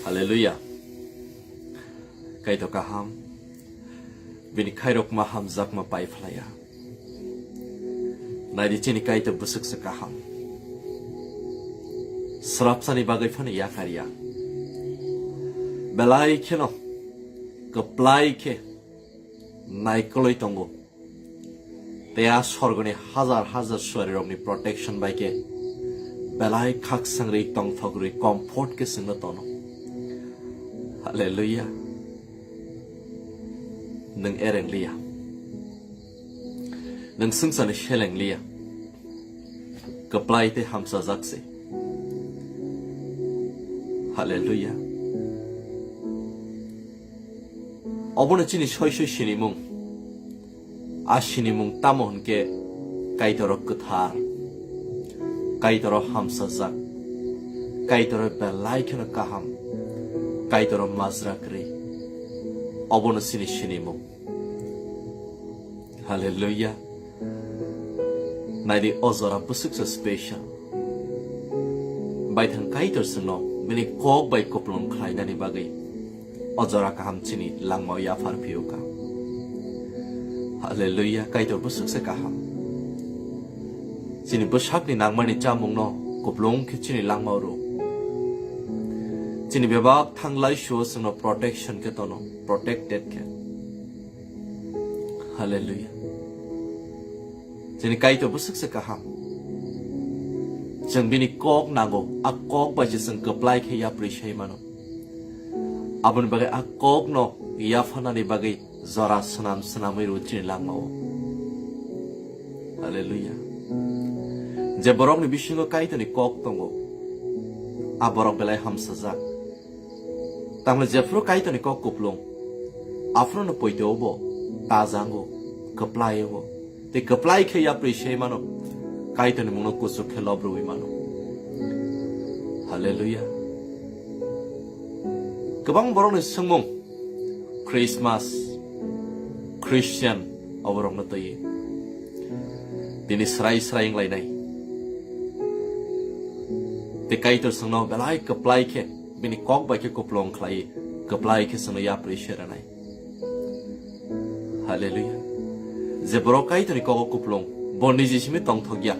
Hallelujah. Kaito kaham. Bini kairok maham zak ma pai flaya. Nadi chini kaito busuk sa kaham. Serap sani bagai fani ya karya. Belai ke no. Keplai ke. Naikoloi tongo. Tea sorgoni hazar swariromni protection by ke. Belai kak sangri tong thogri comfort ke singna tono. Hallelujah. Nang ereng liya. Nang sungsan sheleng liya. Keplai te hamsa zakse. Hallelujah. Obona chini shoi shinimung. Ashinimung tamon ke kaitoro kuthar. Kaitoro hamsa zak. Kaitoro belai kena kaham. Kaitoro mazrakri. Obona sini shinimung. Hallelujah. Naidi ozora busuk sa special. Baitang kaitor sino. Mini kog bay kuplong klay na ni bagay. Ozora kaham chini lang mau ya far piyo ka. Hallelujah. Kaitor busuk sa kaham. Chini busak ni nangman ni chamong no. Kuplong ki chini lang mau ro. Chini bebak thang lai shuo sino protection ke tono. Protected ke. Hallelujah. Chini kaitor busuk sa kaham. Jeng bini kok nago, akok ba jiseng keplai ke ya prishay mano. Abon bagai akok no, ya fana ni bagai zora senam rutin lang mau. Hallelujah. Je borok ni bisingo kaito ni kok tongo. Aborok belai ham sazak. Tamle jefro kaito ni kok kuplong. Afro no poite obo, tazango, keplai obo. Te keplai ke ya prishay mano. Kaito ni mungno kusuk ke lobro imano. Hallelujah. Kebang borong ni sengmong Christmas Christian oborong na tayi. Dini serai yang lainai. Te kaito sengno belai keplai ke bini kok ba ke kuplong klai keplai ke sengno ya pressure nai. Hallelujah. Zebro kaito ni kok kuplong Boni jisimi tong thogya.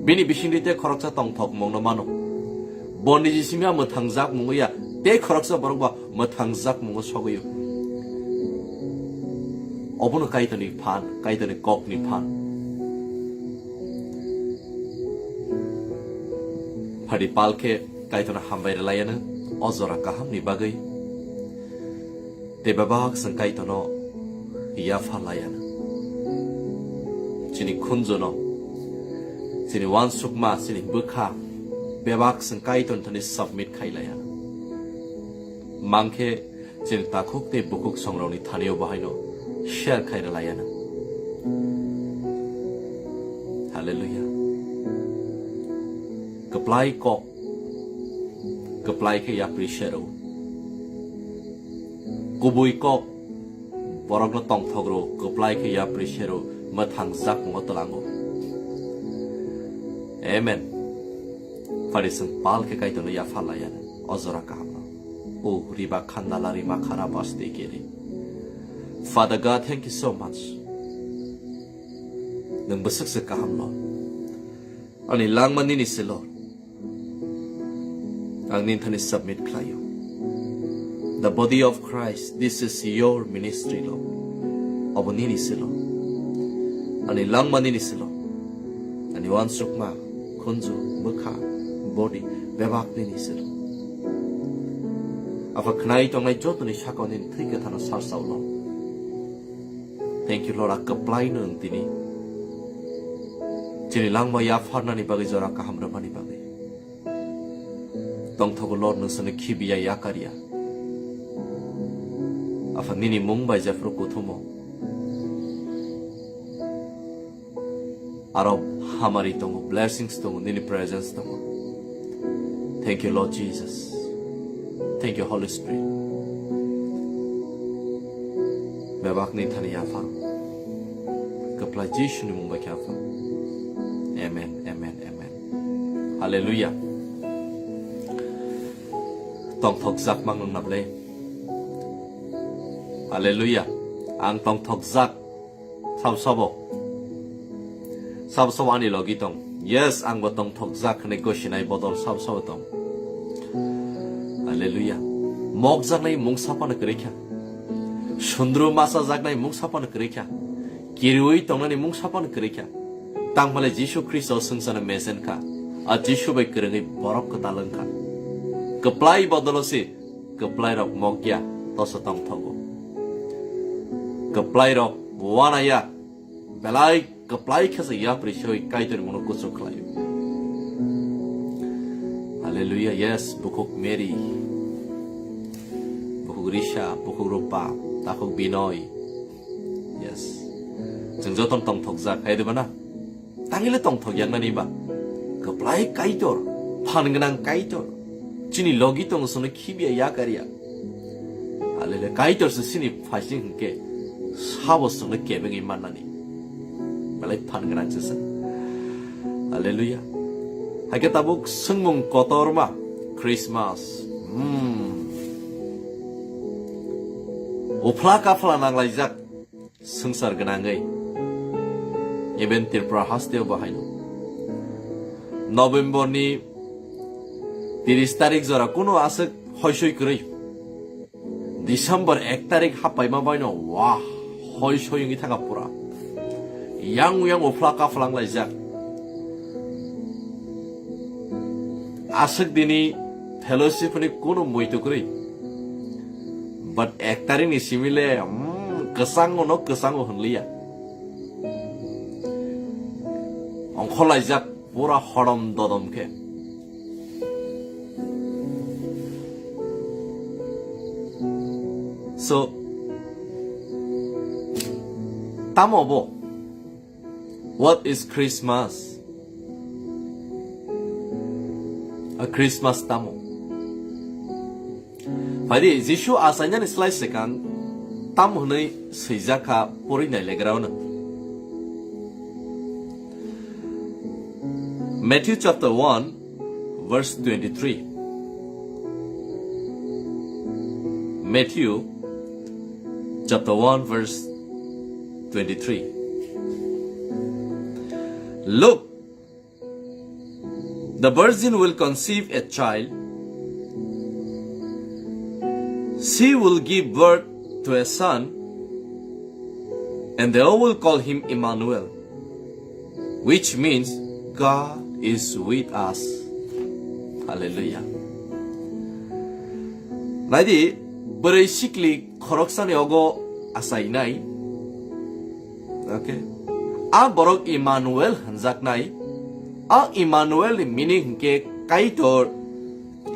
Bini bisingdite khoroksa tong thok mongno mano. Boni jisimi am thangjak mungoya te khoroksa borokba mathangjak mungo sogoyo. Obono kaitoni phan, kaitoni kok ni phan. Phadi palke kaitona hambai layana ozora kaham ni bagai. Te babak sang kaitono yafa layana. Sini kunjono, sini wan sukma, sini bukha, bebak sengkaiton tani submit kailaya. Mangke sini takuk te bukuk songroni thaniyo bahino share kailaya na. Hallelujah. Keplai ke ya appreciate. Kubui kok, borok no tong thogro, keplai ke ya appreciate. Mathangzak ngotalango. Amen. Farisang pal ke kaito no ya falayan. Ozora kaham. Oh, riba khandala rima khara baste kere. Father God, thank you so much. Nang besuk sa kaham Lord. Ani lang man nini si Lord. Ang nintani submit klayo. The body of Christ, this is your ministry, Lord. Abo nini si Lord. Ani lang manini silo. Ani wan sukma, kunjo, mukha, body, bebak nini silo. Afa knai tong nai joto ni shakaw nin trika thano sarsaw lo. Thank you Lord, akaplay nun tini. Chini lang ma yafar na ni bagay zora kahamra pa ni bagay. Tong thogo Lord nung sa nakibiya yakarya. Afa nini mungbay jefro kutumo. Araw hamari tongo blessings tongo nini presence tongo. Thank you Lord Jesus. Thank you Holy Spirit. Bebak ni thani yafa. Keplai Yesu ni mungba yafa. Amen. Hallelujah. tong thok zak mang nung naple. Hallelujah. Ang tong thok zak sab sabo. Sab sabo ani logi tong. Yes, ang bo tong thok zak ne goshinai bodol sab sabo tong. Hallelujah. Mok zak nai mung sapa na krekya. Shundru masa zak nai mung sapa na krekya. Kirui tong nai mung sapa na krekya. Tang male Jishu Kristo sungsana mesen ka. A Jishu bai kerengi borok ketalang ka. Keplai bodolosi, keplai rok mogya tosa tong thogo. Keplai rok buana ya, belai keplai kesa ya prishoi kaitor mono kusuk klayu. Hallelujah, yes, bukuk Mary, bukuk Risha, bukuk Rupa, takuk Binoy. Yes, 정조ton tong thokza kaya di mana? Tangile tong thok yang nani ba? Keplai kaitor, pangenang kaitor. Chini logi tong sono kibia yakariya. Alele kaitor se sini fasing ke sabo sono kebengi manani. Balai pangeran sesen. Hallelujah. Hake tabuk sengmung kotorma Christmas. Upla kafla nang laijak sengsar genangai. Eben tirpra hasteo bahaino. November ni 30 তারিখ জরা কোনো আছে হয়সই করেই ডিসেম্বর 1 তারিখ হাপাইমা বাইনো ওয়াহ হয়সইঙ্গি থাকা পুরা ইয়াং উয়াং ওফলা কাফলাং লাইজাক আসক দিনি ফেলোশিপনি কোনো মইতো করেই বাট 1 তারিখ নি সিমিলে কসাঙ্গ হনলিয়া অংখ লাইজাক পুরা হরম দদমকে So, tamobo. What is Christmas? A Christmas tamo. Fadi, Jishu asanya ni slide sekan tam hunai seijaka pori nai legrauna. Matthew chapter 1, verse 23. Matthew chapter 1 verse 23. Look, the virgin will conceive a child. She will give birth to a son, and they all will call him Emmanuel, which means God is with us. Hallelujah. Ladi Bersikli koroksan yogo asainai. Okay. A borok Emmanuel hanjak nai. A Emmanuel meaning ke kaitor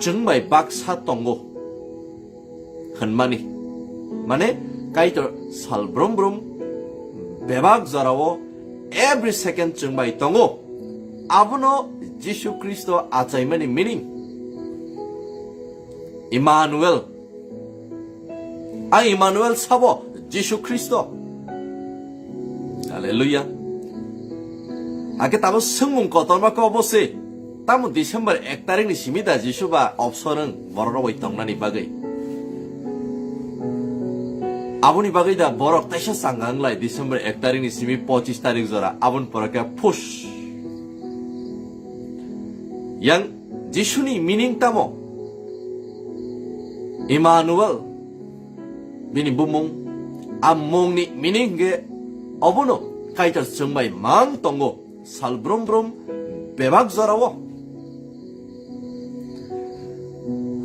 jengbai baksa tongo. Hanmani. Mane kaitor salbrum brum bebak zarawo every second jengbai tongo. Abuno Jishu Kristo achaimani meaning. Emmanuel. A Emmanuel sabo Jishu Kristo. Hallelujah. Ake tabo sengmung kotorma ko bose. Tamu December 1 tarik ni simida Jishu ba opsoreng borok wai tongnani bagai. Abuni bagai da borok taisha sangang lai December 1 tarik ni simi 25 tarik zora abun poraka push. Yang Jishu ni meaning tamo Emmanuel. Bini bumong among ni meaning ge obono kaitar 정말 mang tongo salbrum bebak zarawo.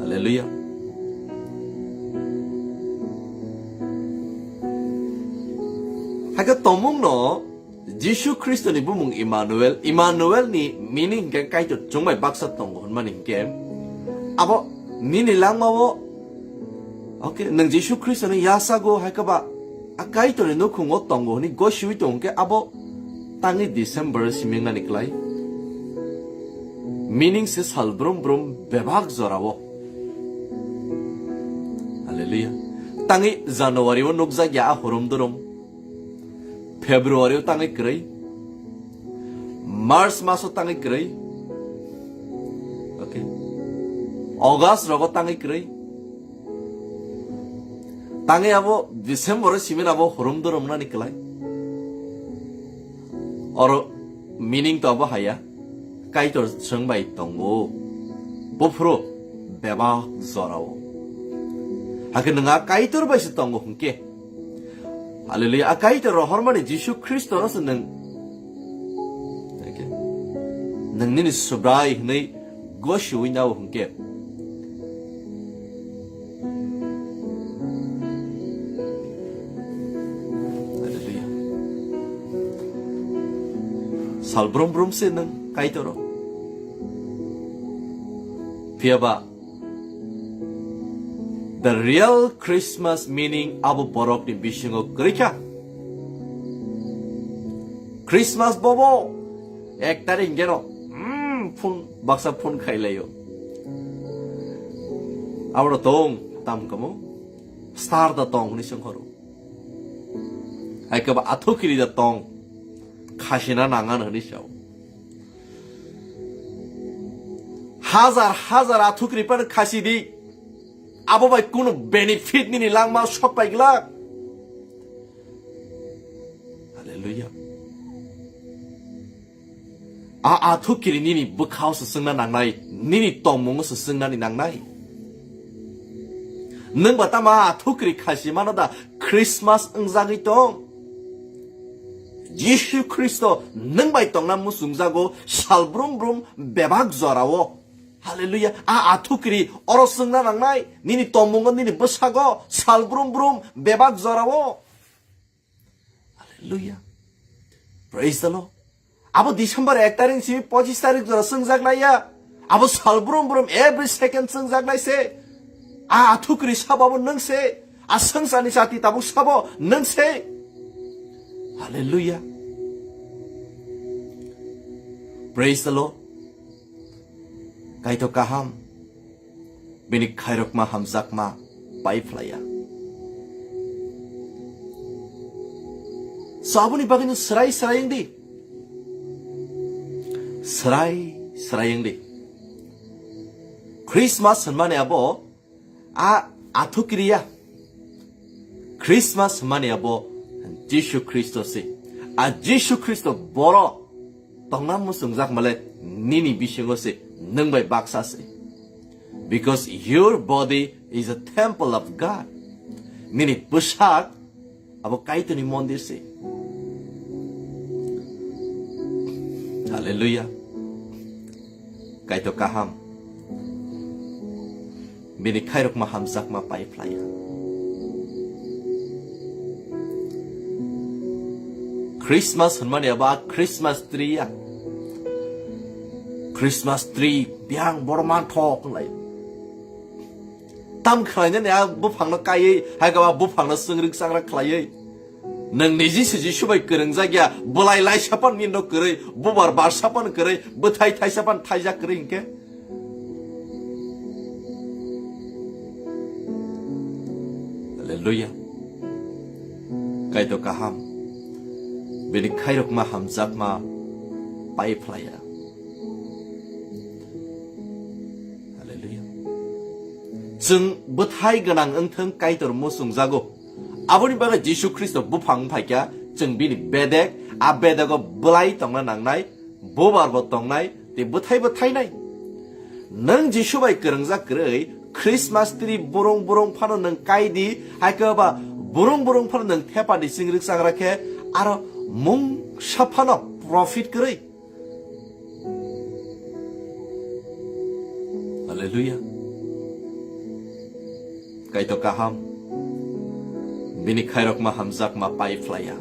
Hallelujah. Haga tomong no Jishu Kristo ni bumong Emmanuel ni meaning ge kaitar 정말 baksa tongo hunmaning ge abo nini lang mawo. Okay, nang Jishu Kristo ni yasago haikaba akai to ni nukung otongo ni go shui tongke abo tangi December siming na niklay. Meaning se salbrum bebak zorawo. Hallelujah. Tangi January wo nukza ya horom durom. February wo tangi kray. March maso tangi kray. Okay. August rogo tangi kray. 땅에 아보 디셈버로 시면 아보 호름도름 나니까라이 어로 미닝도 아보 하야 까이돌 정바이 똥고 보프로 배박 저라오 아그 능아 까이돌 바시 똥고 hun께 할렐루야 아 까이돌로 허르마니 지슈 크리스토로서 능니니 수브라이 흔의 것이 오이나오 hun께 살브롬브롬 쓰는 까이도로 비아바 The real Christmas meaning 아부 버럭니 미싱어 그렇게 크리스마스 보보 액달이 인게노 푼 막사 푼 카일레요 아무로 동 땀까모 스타르다 동 흔히 성허로 아이까바 아토키리다 동 카시나 나간 흔히쇼 하잘 아투크리 빠는 카시디 아보바이 꾸는 베니핏 니니 랑마 슈박바이글라 할렐루야 아투키리 니니 버카우스 승나 낭나이 니니 똥몽스 승나니 낭나이 능바따마 아투크리 카시마노다 크리스마스 응자기 똥 예수 그리스도 능바이 똥나무 숭자고 살브룸브룸 배박 저라오 할렐루야 아투끼리 얼어승나 낭나이 니니 똥몽건 니니 버사고 살브룸브룸 배박 저라오 할렐루야 프레이즈 더 로 아버 디셈버에 액다린 시미 뽀지스타릭 저라 승작나이야 아버 살브룸브룸 에브리 세컨 승작나이세 아투끼리 사바보 능세 성산이 자티 따복 사보 능세 할렐루야 Praise the Lord Kaito kaham Bini kairok ma hamzak ma Paiflaya So abuni bagino serai yang di Serai yang di Christmas mane abo atukiriya Christmas mane abo 지슈 크리스토스 지슈 크리스토 보러 동남무 성작 말에 니니 비싱어스 능바이 박사스 because your body is a temple of God 니니 부삭 아버 까이트니 몬디스 할렐루야 까이토 까함 미니 카이록마 함삭마 파이플라야 크리스마스 헌만이 아바 크리스마스 트리야 크리스마스 트리 비앙 보로만 톡라이 땀 클라이네 내가 무팡나 까이 하가와 무팡나 승륵 쌍라 클라이 능 니지 스지 슈바이 그릉자기야 볼라이 라이 샤판 민도 그래 부바르 바 샤판 그래 부타이 타이 샤판 타이자 그래 인게 할렐루야 까이도 까함 Bini kairok ma hamzak ma paiflaya. Hallelujah. Zeng butai ganang enteng kaitor musung zago. Aboni baga Yesu Kristo bupang paikya zeng bini bedek abedago belai tongna nangnai bobar bo tongnai ti butai nai. Nang Yesu bai kerengza kerei Christmas tree burung pano nang kaidi haikaba burung pano nang tepa di singrik sangrake aro 몽 샤파나 프로핏 그래 할렐루야 kaito kaham bini khairok ma hamzak ma pai flaya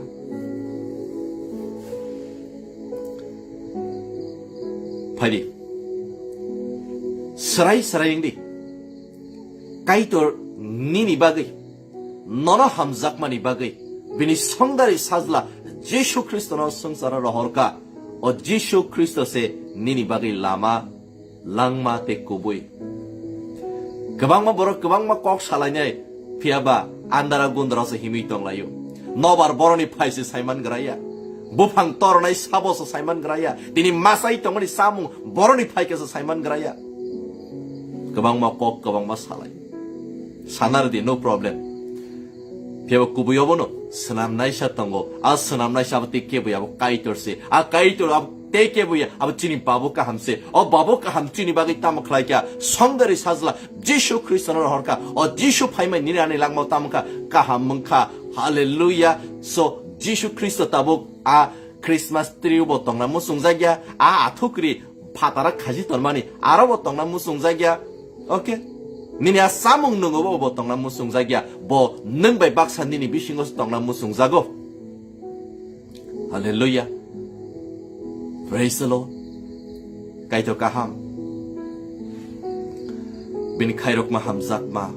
phadi sarai indi kaitor nini bagai nono hamzak ma ni bagai bini 성달이 사슬라 지슈 크리스토노 성사라로 허르까 어 지슈 크리스토세 니니 바기 라마 랑마 테 쿠부이 그방마 보러 그방마 꼭 살아냐이 피아바 안다라 군드라서 힘이 똥라요 너바르 보러니 파이스 사이만 그라야 무팡 떠러나이 사보서 사이만 그라야 니니 마사이 똥으니 사뭉 보러니 파이께서 사이만 그라야 그방마 꼭 그방마 살아요 사나르디 no problem 배워 Kubui 여보노 스남 나이샤던 거 아 스남 나이샤 아버 떼깨부야 아버 까이돌세 아 까이돌 아버 떼깨부야 아버 찌니 바보까 함세 바보까 함 찌니 바기 따먹 라이까 성들이 사슬라 지슈 크리스천을 할까 지슈 파이만 니네 안에 랑모 따먹까 까함문카 할렐루야 so 지슈 크리스토 따복 크리스마스 트리 보통나 무슨 자기야 아토크리 파다라 가지 덜마니 알아보통나 무슨 자기야 오케이 니네 싸먹는 거 보통나 무슨 자기야 능배 박사 니네 비신 것을 똥나 무슨 자고 할렐루야 praise the Lord kaito kaham bin khairok ma hamzat ma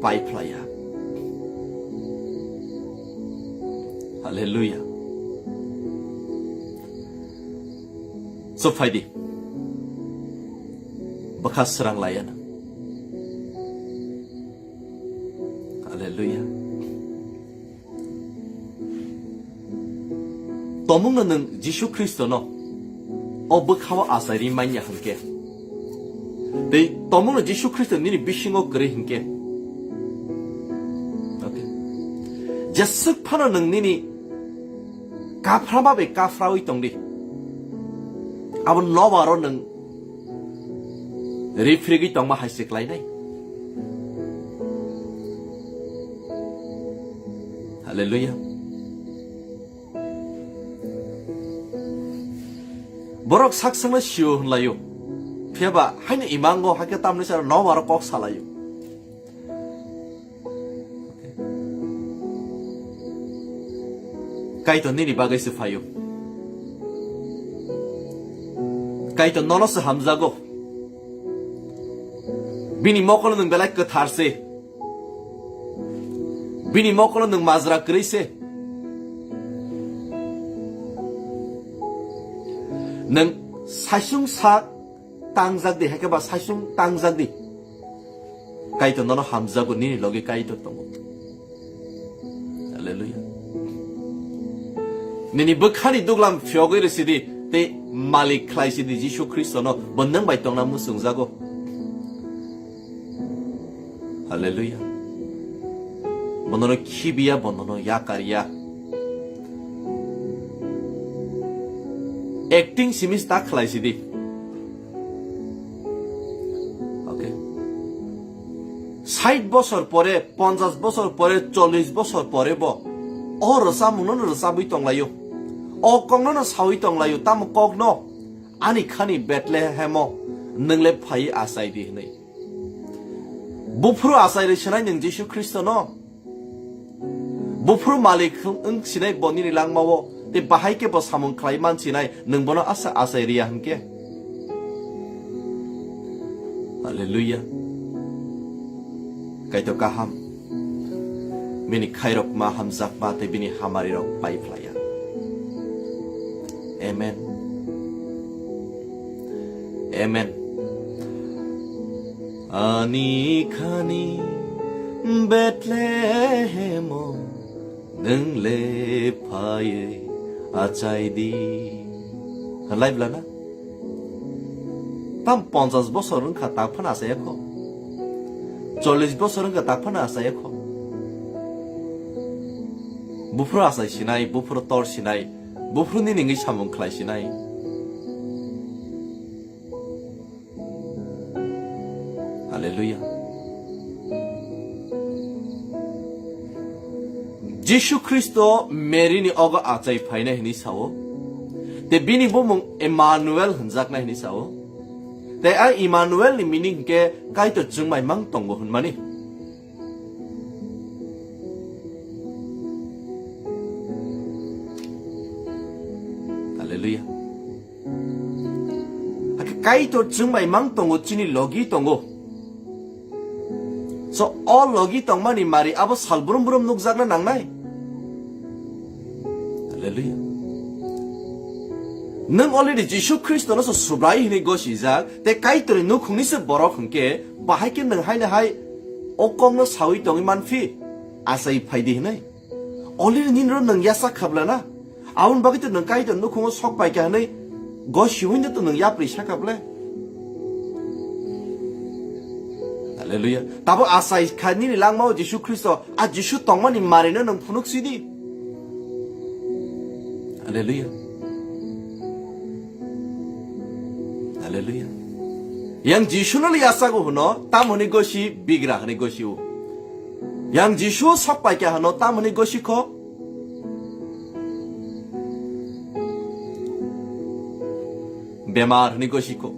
pai playa hallelujah so faidi bakas serang layan hallelujah tomung는 지수 그리스도는 어버카와 아사리 마냐 함께 내 tomung는 지수 그리스도 니니 비싱어 그래 함께 오케이 제스 파는 니니 카프라바베 카프라위 동리 아번 노바로는 리프리기 동마 하시클라이네 할렐루야 Borok saksang na siyo layo. Pia ba, hay na imango hay katam na siya no waro kok salayo. Kaito nini bagay si fayo. Kaito nono sa hamzago. Bini mokolo ng belay katarse. Bini mokolo ng mazra krise. 능 사슝사 땅작디 해가봐 사슝 땅작디 까이도 너는 함자고 니니 러게 까이도 똥고 할렐루야 니니 버카니 누글람 펴거리 시디 때 말리 클라이시디 지슈 크리스토노 번능 바이 똥나 무승자고 할렐루야 번너는 키비야 번너는 야까리야 acting simis tak khalai sidi okay 60 বছর পরে 50 বছর পরে 40 বছর পরে রসা মুনন রসা বই তংলায়ো কংনন সাউই তংলায়ো তাম কগনো আনি খানি বেটলে হেমো নংলে ফাই আসাই দি হनै বুফরু আসাই রে সনাই নং যিশু খ্রিস্ট ন বুফরু মালিক ওং সিনাই বনি নি langmawo তে বাহাইকে ব সামুং খ্লাই মানসি নাই নংবনো আশা আসাই রিয়া হামকে হালেলুয়া কাইতো কাহাম মিনি খাইরক মা হামজাক মা তে বিনি হামারি রক পাই ফ্লায়া আমেন আমেন আনি খানি বেথলেহেমো নংলে ফায়ে আচাইদি লাইভলা না তাম 50 বছরন খাতা ফানা আছে এখন 40 বছরন খাতা ফানা আছে এখন বুফরো আসাই সিনাই বুফরো তর সিনাই বুফরোনি নিঙ্গি সামুং খ্লাই সিনাই হালেলুয়া যিশু খ্রিস্ট মেরিনি অগ আচাই ফাইনা হিনি সাও তে বিনি বমুং ইমানুয়েল হনজাক না হিনি সাও তে Emmanuel ni meaning ke kaito jungmai mang tongo hunmani hallelujah kaito jungmai mang tongo chini logi tongo so all logi tongmani mari abo salburum burum nukjak na nangnai hallelujah nung already Jesus Christ no so subrai hini goshi jak te kaitori nu khungni se borok hungke bahai ke nung haina hai okong no sawi tongi manfi asai phaidi hinai already nin ro nung yasa khabla na aun bagi to nung kaitor nu khungo sok pai ka hanai goshi huin to nung yapri sakable 할렐루야. 다보 아사이 카니니 랑마오 지수 크리스도 아 지수 동만이 말에는 능 푸눅시디. 할렐루야. 할렐루야. 양 지수는 야사고 하노 따문이 것이 비그라 하는 것이오. 양 지수 석밖에 하노 따문이 것이 커. 베마르 하는 것이 커.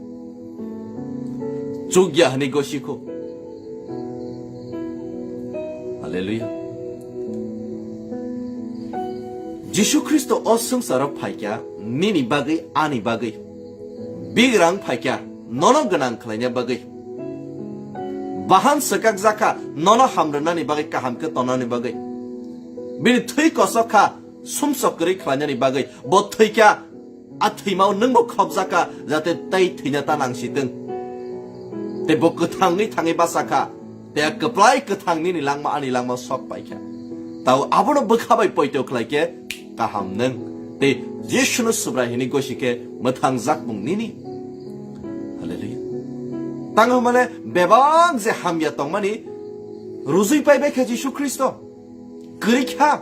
조기야 하는 것이 커. 할렐루야. 지수 크리스도 어승사로 파이야 니니 바기 아니 바기 비그랑 파이야 너는 그냥 클래냐 바기 바한 석각 자카 너는 함르나니 바기 까함께 떠나니 바기 비니 트이 거서카 숨석 그리 클래냐니 바기 뭐 트이야 아 트이마오 능고 컵자카 자테 따이 트이냐 따낭시등 대복 그탕이 탕이 바사카 대학 그플라이 그탕니니 랑마 아니 랑마 속 파이야 tahu apa no berkabai poito kelake kaham neng te Yesus no subrahini goshike matang zak mung nini. Haleluya. Tang mane bebang ze ham ya tong mani ruzui pai beke Yesus Kristo. Gerikha.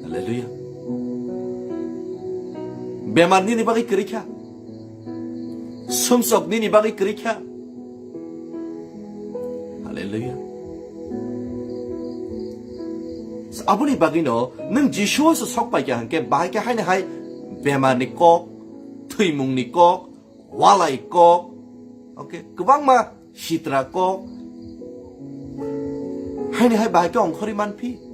Haleluya. Bemar nini bagi gerikha. Sumsok nini bagi gerikha. Haleluya. 아버니 바기노 능 지슈어서 속박이 한게 마이게 하이네 하이 베마니 꼭 트이뭉니 꼭 왈라이 꼭 오케이 그방마 시트라 꼭 하이네 하이 마이게 엉커리만 피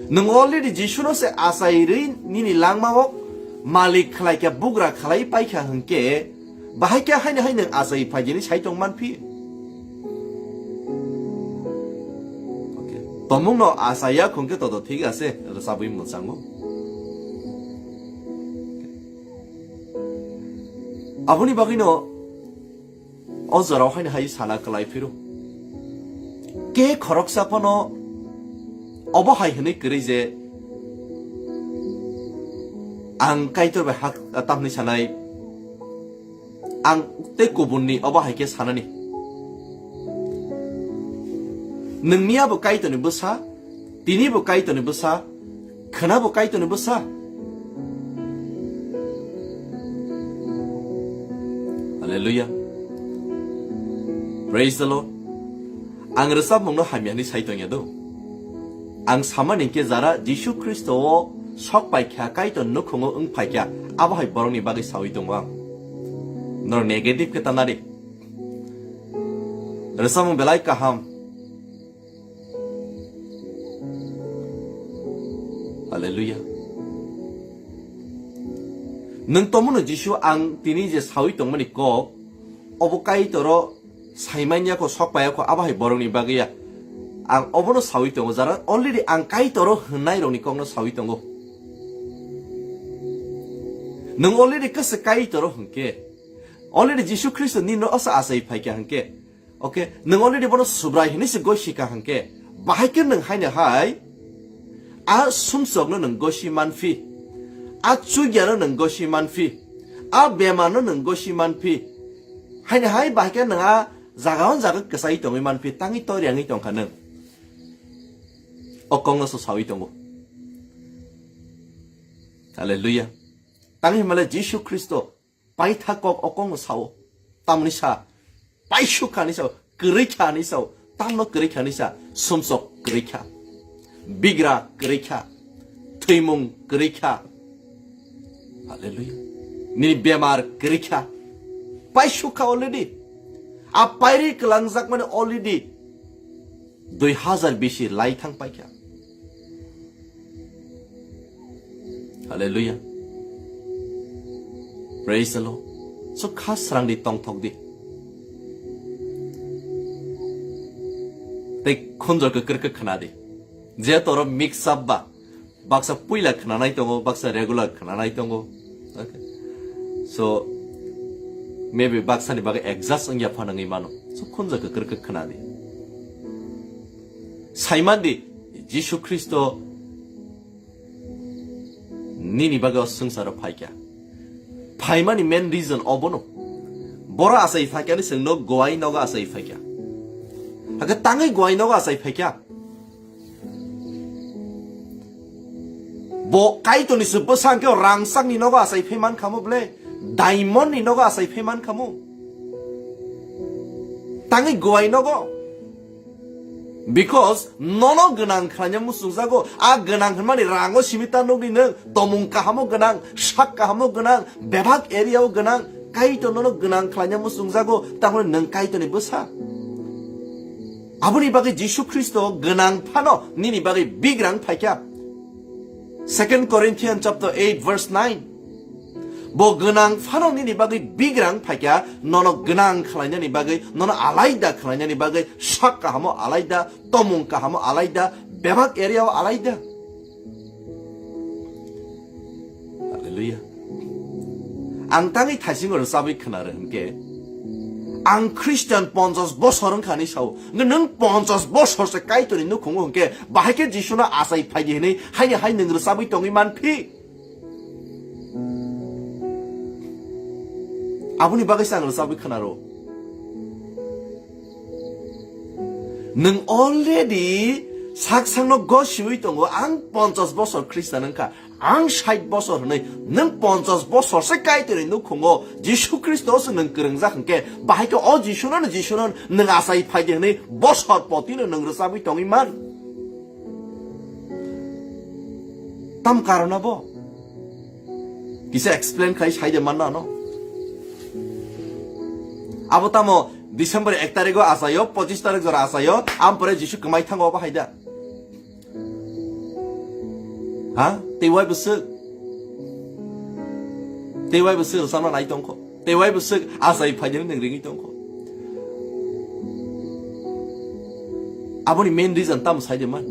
능 올리리 지슈노세 아사이르인 니니 랑마옥 말리 클라이게 부그라 클라이 파이게 한게 마이게 하이네 하이는 아사이 파이지니 차이동만 피 Tomungno asaya kongke todo tiga se sabu imut sango. Abuni bagino ozara hain hai sana kalai firu. Ke khorok sapano obo hai hene krize ang kaitor be hak tamni sanai ang te kubunni obo hai ke sanani. 능미야보 까이더니 뭐사? 디니보 까이더니 뭐사? 크나보 까이더니 뭐사? 할렐루야. Praise the Lord. Ang resab mong no hamyani saitongya도 ang samaningke zara Yesu Kristo sok paikya 까이던 nukungo 응 paikya abahay borongni bagay sawitongwang. Nor negative kita nari. Resab mong belay kaham. 할렐루야. 능 또무는 지슈 ang 디니제 사위 동문 있고 어부까이더러 사이만야고 속바야고 아바이 버럭니 바기야 ang 어부는 사위 동고 자라 얼리리 ang 까이더러 흔나이롱니 꽁는 사위 동고 능 얼리리 끝스 까이더러 흔게 얼리리 지슈 크리스도 니노 어서 아사이 파이게 한게 오케이 능 얼리리 보는 수브라히니스 고시가 한게 바이게 능 하이네 하이 아 숨속는 것이 만피 아 죽여는 것이 만피 아 배만은 것이 만피 하니 하이 밖에 나 자가원 자가 그 사이 동이 만피 땅이 떠량이 동가는 어공어서 사위 동고 할렐루야 땅이 말에 예수 그리스도 바이타꼭 어공어 사오 땀니사 바이슈카니사 그리카니사 땀노 그리카니사 숨속 그리카 비그라 그리카 트이뭉 그리카 할렐루야 니 베마르 그리카 파이슈카 already 아 파이리 클랑작 만에 already 2000 BC 라이탕 파이카 할렐루야 praise the Lord so 카스랑 디 똥톡디 데 콘절 그 그렇게 크나디 जे तोरो mix up बा बाक्सा पुइला खनानाय दंगो बाक्सा रेगुलार खनानाय दंगो okay so maybe बाक्सानि बागे एक्जास्ट अंगिया फानंगै मानो सो खनजा गकरक खनादि साइमानदि जिसु ख्रिस्ट निनि बागे संसार फाइक्या फाइमानि मेन रिजन अबनो bora asai fakya ni sengno goai noga asai fakya aga tangai goai noga asai fakya bo kaito ni supo sangkyo rangsang ni noga asai feman kamu ble diamond ni noga asai feman kamu tangai goai nogo because nono genang khanya musungzago a genang khmani rango simita nogi nang tomung kahamo genang shak kahamo genang bebak area o genang kaito nono genang khanya musungzago tangone nang kaito ni bosa abuni bagi Jisu Kristo genang phano nini bagi bigrang phaikya 2 Corinthians chapter 8 verse 9 bo genang phano nini bagi bigrang phaikya nono genang khlanya ni bagi nono alaida khlanya ni bagi shak kahamo alaida tomung kahamo alaida bebak area o alaida hallelujah ang tangi 타싱을 사비 크나를 함께 ang Christian 50 khani sau nung 50 se kaitoni nu khong ke bahake jisuna asai phagi ni hai nungru sabi tongi man phi abuni bagai sang sabi khanaro nung already saksangno goshiwi tongo ang 50 bosor Christian ka ang 60 bosor nei nung 50 bosor se kaitoni nu khongo Jisu Christos nung krengja khke bahike o jisunon nung asai phagi ni bosor potino nung sabi tongi man tam karona bo kisa explain khai saide manna no abo tamo December 1 तारिख आसायो 25 तारिख जरा आसायो आम परे जिसु कमाई थांगो बाहायदा हा तेवाय बुसु सामना नाय दंखो तेवाय बुसु आसाय फायदे नंग्रिङि दंखो आबोनि मेन रिजन ताम साइदेमान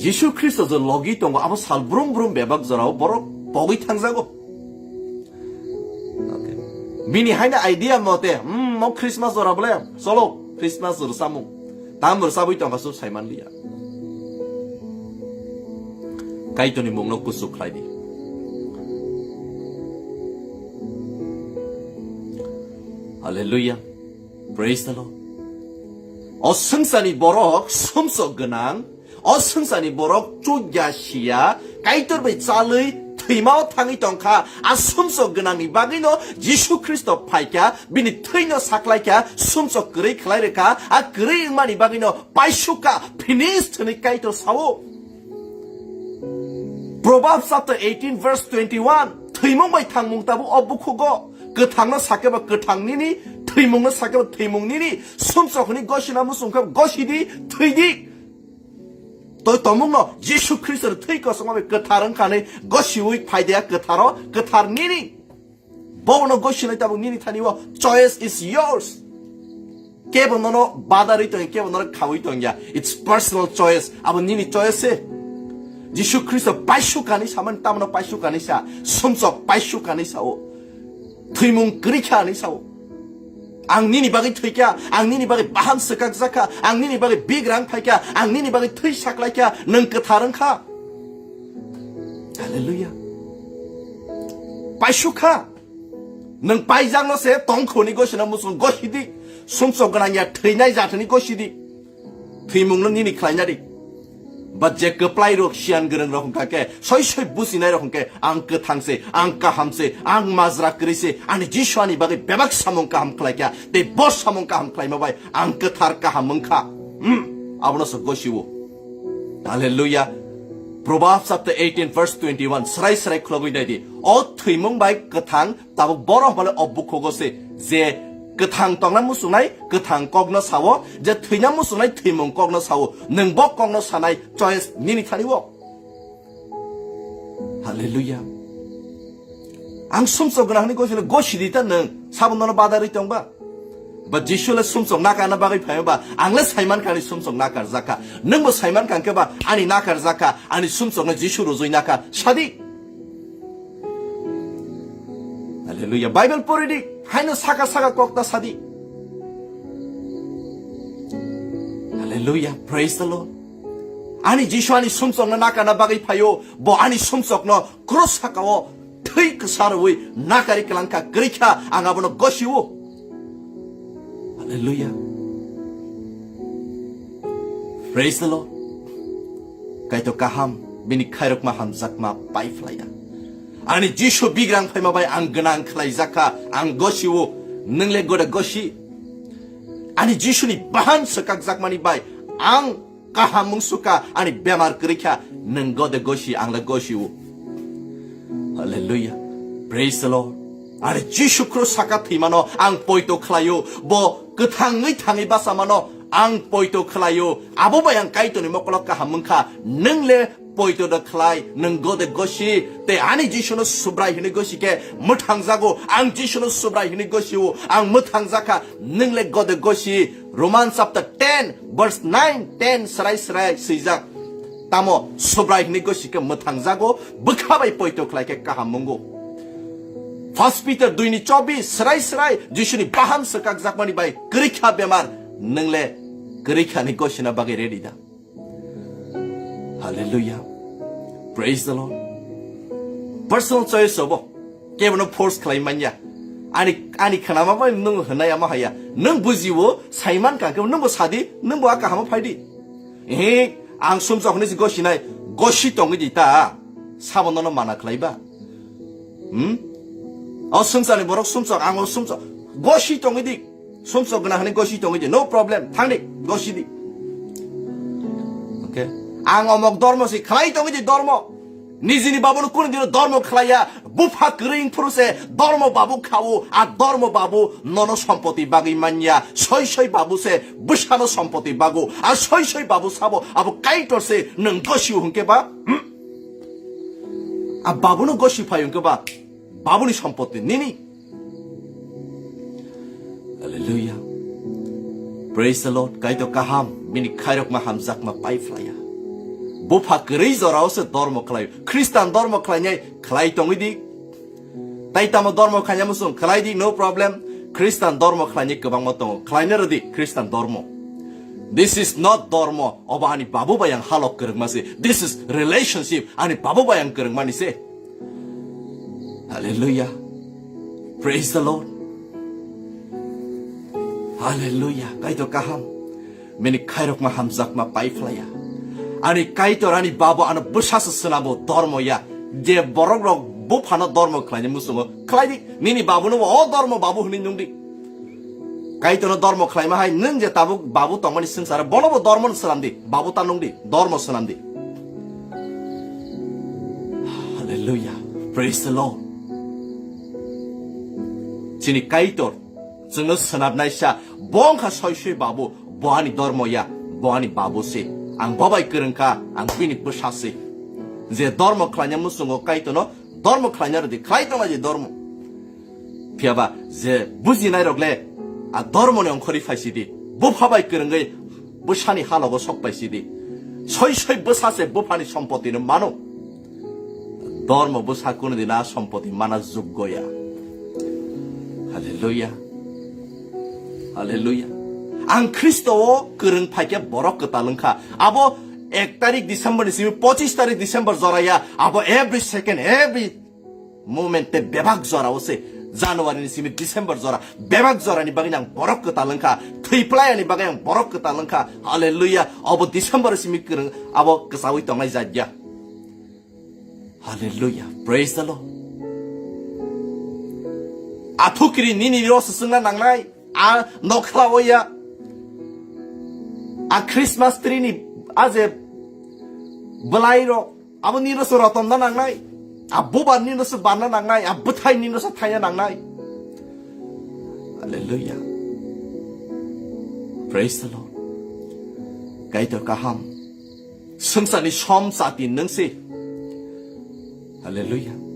जिसु ख्रिस्ट ज लगी दंगो आबो सालब्रुम ब्रुम बेबाक जराव बरक बगै थांजागो Bini haina idea mote, mo Christmas ora bole, solo Christmas ora samu. Tamur sabu itong kaso saiman liya. Kaito ni mong kusuk lagi. Hallelujah, praise the Lord. O sengsani borok sumso genang, o sengsani borok cugyasiya, kaito be calui. Thimao tangi tongka asumso genangni bagino Jisu Kristo paika bini thino saklaika sumso grei khlaireka a grei mani bagino paisuka finished ni kaito sawo Proverbs chapter 18 verse 21 thimong bai thangmung tabu obukhugo gothangna sakeba gothangnini thimongna sakeba thimongnini sumso khni gosina musungka gosidi thidi 또 도목노 예수 그리스도를 트이거 성함에 그타른 칸에 것이우이 파이데야 그타로 그타르니니 보노 것이나 있다고 니니 타니워 choice is yours 깨보노노 바다를 있던 깨보노노 가고 있던야 it's personal choice 아버 니니 choice 예수 그리스도 빠슈가니 사만 따모노 빠슈가니 사 숨속 빠슈가니 사오 트이문 그리카니 사오 Angni bagi tuikya, angni bagi baham sekak zaka, angni bagi bigrang paikya, angni bagi tui saklaikya, neng ketarang ka. Hallelujah. Paisuka, neng paijang no se tongko ni gosina musun gosidi, sumso gananya tuinai jatani gosidi, tuimung no nini klainyari. But je keplai rok sian gereng rok kake, soi businai rok ke, ang ketangse, ang kahamse, ang mazra krise, ani jiswani bagi bebak samong kaham klaikya, de bos samong kaham klai mabai, ang ketar kaham mengka. Abono so goshiwo. Hallelujah. Proverbs chapter 18 verse 21. Serai klogoi dai o thuimong bai ketang tabuk boro bale obbukogose je Ketang tongna musunai, ketang kogno sawo, je thuina musunai thimong kogno sawo, neng bok kogno sanai choice nini thaniwo. Hallelujah. Ang sumso gnahni gosile goshidita neng sabon no badari tongba. Ba jisule sumso nakana bagai phayba, angle saiman kani sumso nakar zaka, neng bo saiman kanke ba ani nakar zaka, ani sumso na jisu rozoi naka shadi. Hallelujah. Bible poridi haino saka kokta sadi. Hallelujah. Praise the Lord. Ani Jisu ani sumsok na nakana bagay payo bo ani sumsok no cross hakawo tui kasarwi nakari kalangka grika ang abono goshiwo. 할렐루야. Praise the Lord. Kaito kaham bini khairok ma hamzak ma pai flaya. Ani Jishu bigrang pai ma bai ang genang khlai zaka ang gosiwo nengle goda gosi. Ani Jishu ni bahan sekak zak mani bai ang kaham mungsuka ani bemar kerikha neng goda gosi ang la gosiwo. Hallelujah. Praise the Lord. Ani Jishu Christ saka thimano ang poito khlayo bo Kwthang thangi basamano ang poito khlayo abo bayang kaito ni mokolok ka hamungkha nengle poito da khlai neng gode gosi te ani Jishu no subrai hini gosi ke muthang jago ang Jishu no subrai hini gosiwo ang muthang jaka nengle gode gosi Romans chapter 10 verse 9 10 sarai sijak tamo subrai hini gosi ke muthang jago bukhabai poito khlai ke kahamungo First Peter 2:24 serai Jishu ni paham sekak zakmani bai kerikha bemar nengle kerikha ni gosina bagai ready da. Hallelujah. Praise the Lord. Personal choice obo. Kevono force claim manya. Ani khanama bai nung hanaya ma haya. Nung bujiwo saiman kan ke nung bo sadi nung bo aka hama phaidi. Ang sumsa hone si gosinai gosi tongi ta. Sabonono mana klaiba. 승산이 뭐라고 숨석 앙어 숨석 것이 동이디 숨석이나 하는 것이 동이디 no problem 당리 것이디 오케이 앙어 먹 dormo시 가만히 동이디 dormo 니진이 바보는 꾸는 뒤로 dormo 클라야 부파 그레인 프로세 dormo 바보 카우 아 dormo 바보 너너 সম্পত্তি 바기 만야 서이서이 바보세 부샤노 সম্পত্তি 바고 아 서이서이 바보 사보 아보 까이토세 능 것이 hun게 봐 아 바보는 것이 파용 봐 바보니 সম্পত্তি 니니 할렐루야 Praise the Lord kaito kaham mini khairok ma hamzak ma pai flaya bopa grei zoraose dormo khlai Christian dormo khlai khlai tongidi taitamo dormo khanya musum khlai di no problem Christian dormo khlai kebang motong khlai nerodi Christian dormo This is not dormo oba ani babu bayang halok kereng masi this is relationship ani babu bayang kereng mani se Hallelujah. Praise the Lord. Hallelujah. Kaito kaham. Meni kairok ma hamzak ma paiflaya. Ani kaito ani babo ana bushasa senabo dormo ya. Je borogrog bupana dormo klanya musumo. Klaidi nini babu no o dormo babu huni nungdi. Kaito no dormo klai ma hai nung je tabu babu tongmani sengsara bonobo dormo senamdi. Babu tanungdi dormo senamdi. Hallelujah. Praise the Lord. Sini kaitor, sengo senap naisha, bongka soisui babu, boani dormo ya, boani babu se, ang babai kerengka, ang bini besase. Ze dormo klanya musungo kaito no, dormo klanya rodi, kaito maji dormo. Piaba ze buzi nairogle, a dormo ne ongkori faisidi, bupabai kerengai, busani halogo sok faisidi. Soisui besase bupani sompoti no mano. Dormo busakuno dina sompoti mana zuggoya. 할렐루야. 할렐루야. 안 크리스토 그런 파게 뭐라 그따른가. 아버 1 디셈버 있으면 25 디셈버 저라야. 아버 every second every moment 때 배박 저라 오세. 자누아리 있으면 디셈버 저라. 배박 저라니 바 그냥 뭐라 그따른가. 트리플라이니 바 그냥 뭐라 그따른가. 할렐루야. 아버 디셈버 있으면 그런 아버 그 사위 동아이 자야. 할렐루야. Praise the Lord. 아 토끼리 니니 이로서 승나 낭나이 아 노클라오야 아 크리스마스 트리니 아제 블라이로 아버 니로서 어떤나 낭나이 아 보바 니로서 반나 낭나이 아 부타이 니로서 타야 낭나이 할렐루야 Praise the Lord 가이터 가함 승산이 솜사디 능시 할렐루야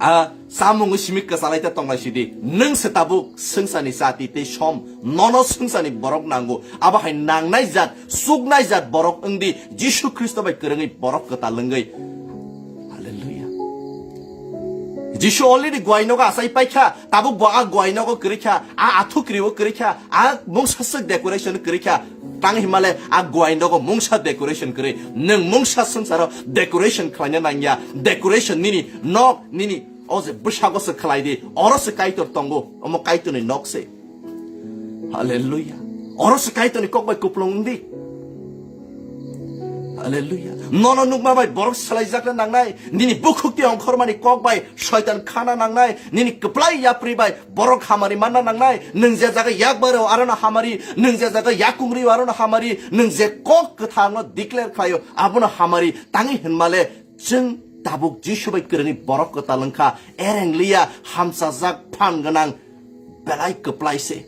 아 사몽의 심이까 살아있다 똥마시디 능세타부 승산이 사티테 솜 너너 승산이 버럭 난고 아바하이 낭나이잣 쑥나이잣 버럭 응디 지수 크리스토바이 그릉이 버럭 그달릉의 할렐루야 지수 already 과이노가 아사이 빠이카 타부 보아 과이노가 그렇카 아 아투크리오 그렇카 아 몽사석 데코레이션 그렇카 땅 히말레 아 과이노가 몽사 데코레이션 그래 능 몽사 승사로 데코레이션 클라냐 나냐 데코레이션 니니 너 니니 어제 부샤고스 클라이디 어러스 까이토 똥고 어머 까이토니 넉세 할렐루야. 어로스 가이더니 꼭바이 꾸플롱디. 할렐루야. 너는 누구마바이 버럭 살라이 작라 낭나이. 니니 부쿡디 엉커르마니 꼭바이 셔이탄 카나 낭나이. 니니 급라이 야프리바이 버럭 하마리 만나 낭나이. 능제자가 약바로 아르나 하마리. 능제자가 약궁리 와르나 하마리. 능제 꼭 그 당어 디클레어 카요. 아부나 하마리. 땅이 헨말레 증 다북 지슈바이 끄르니 버럭 그 딸랑카. 에랭리야 함사작 판가낭 벨라이 급라이세.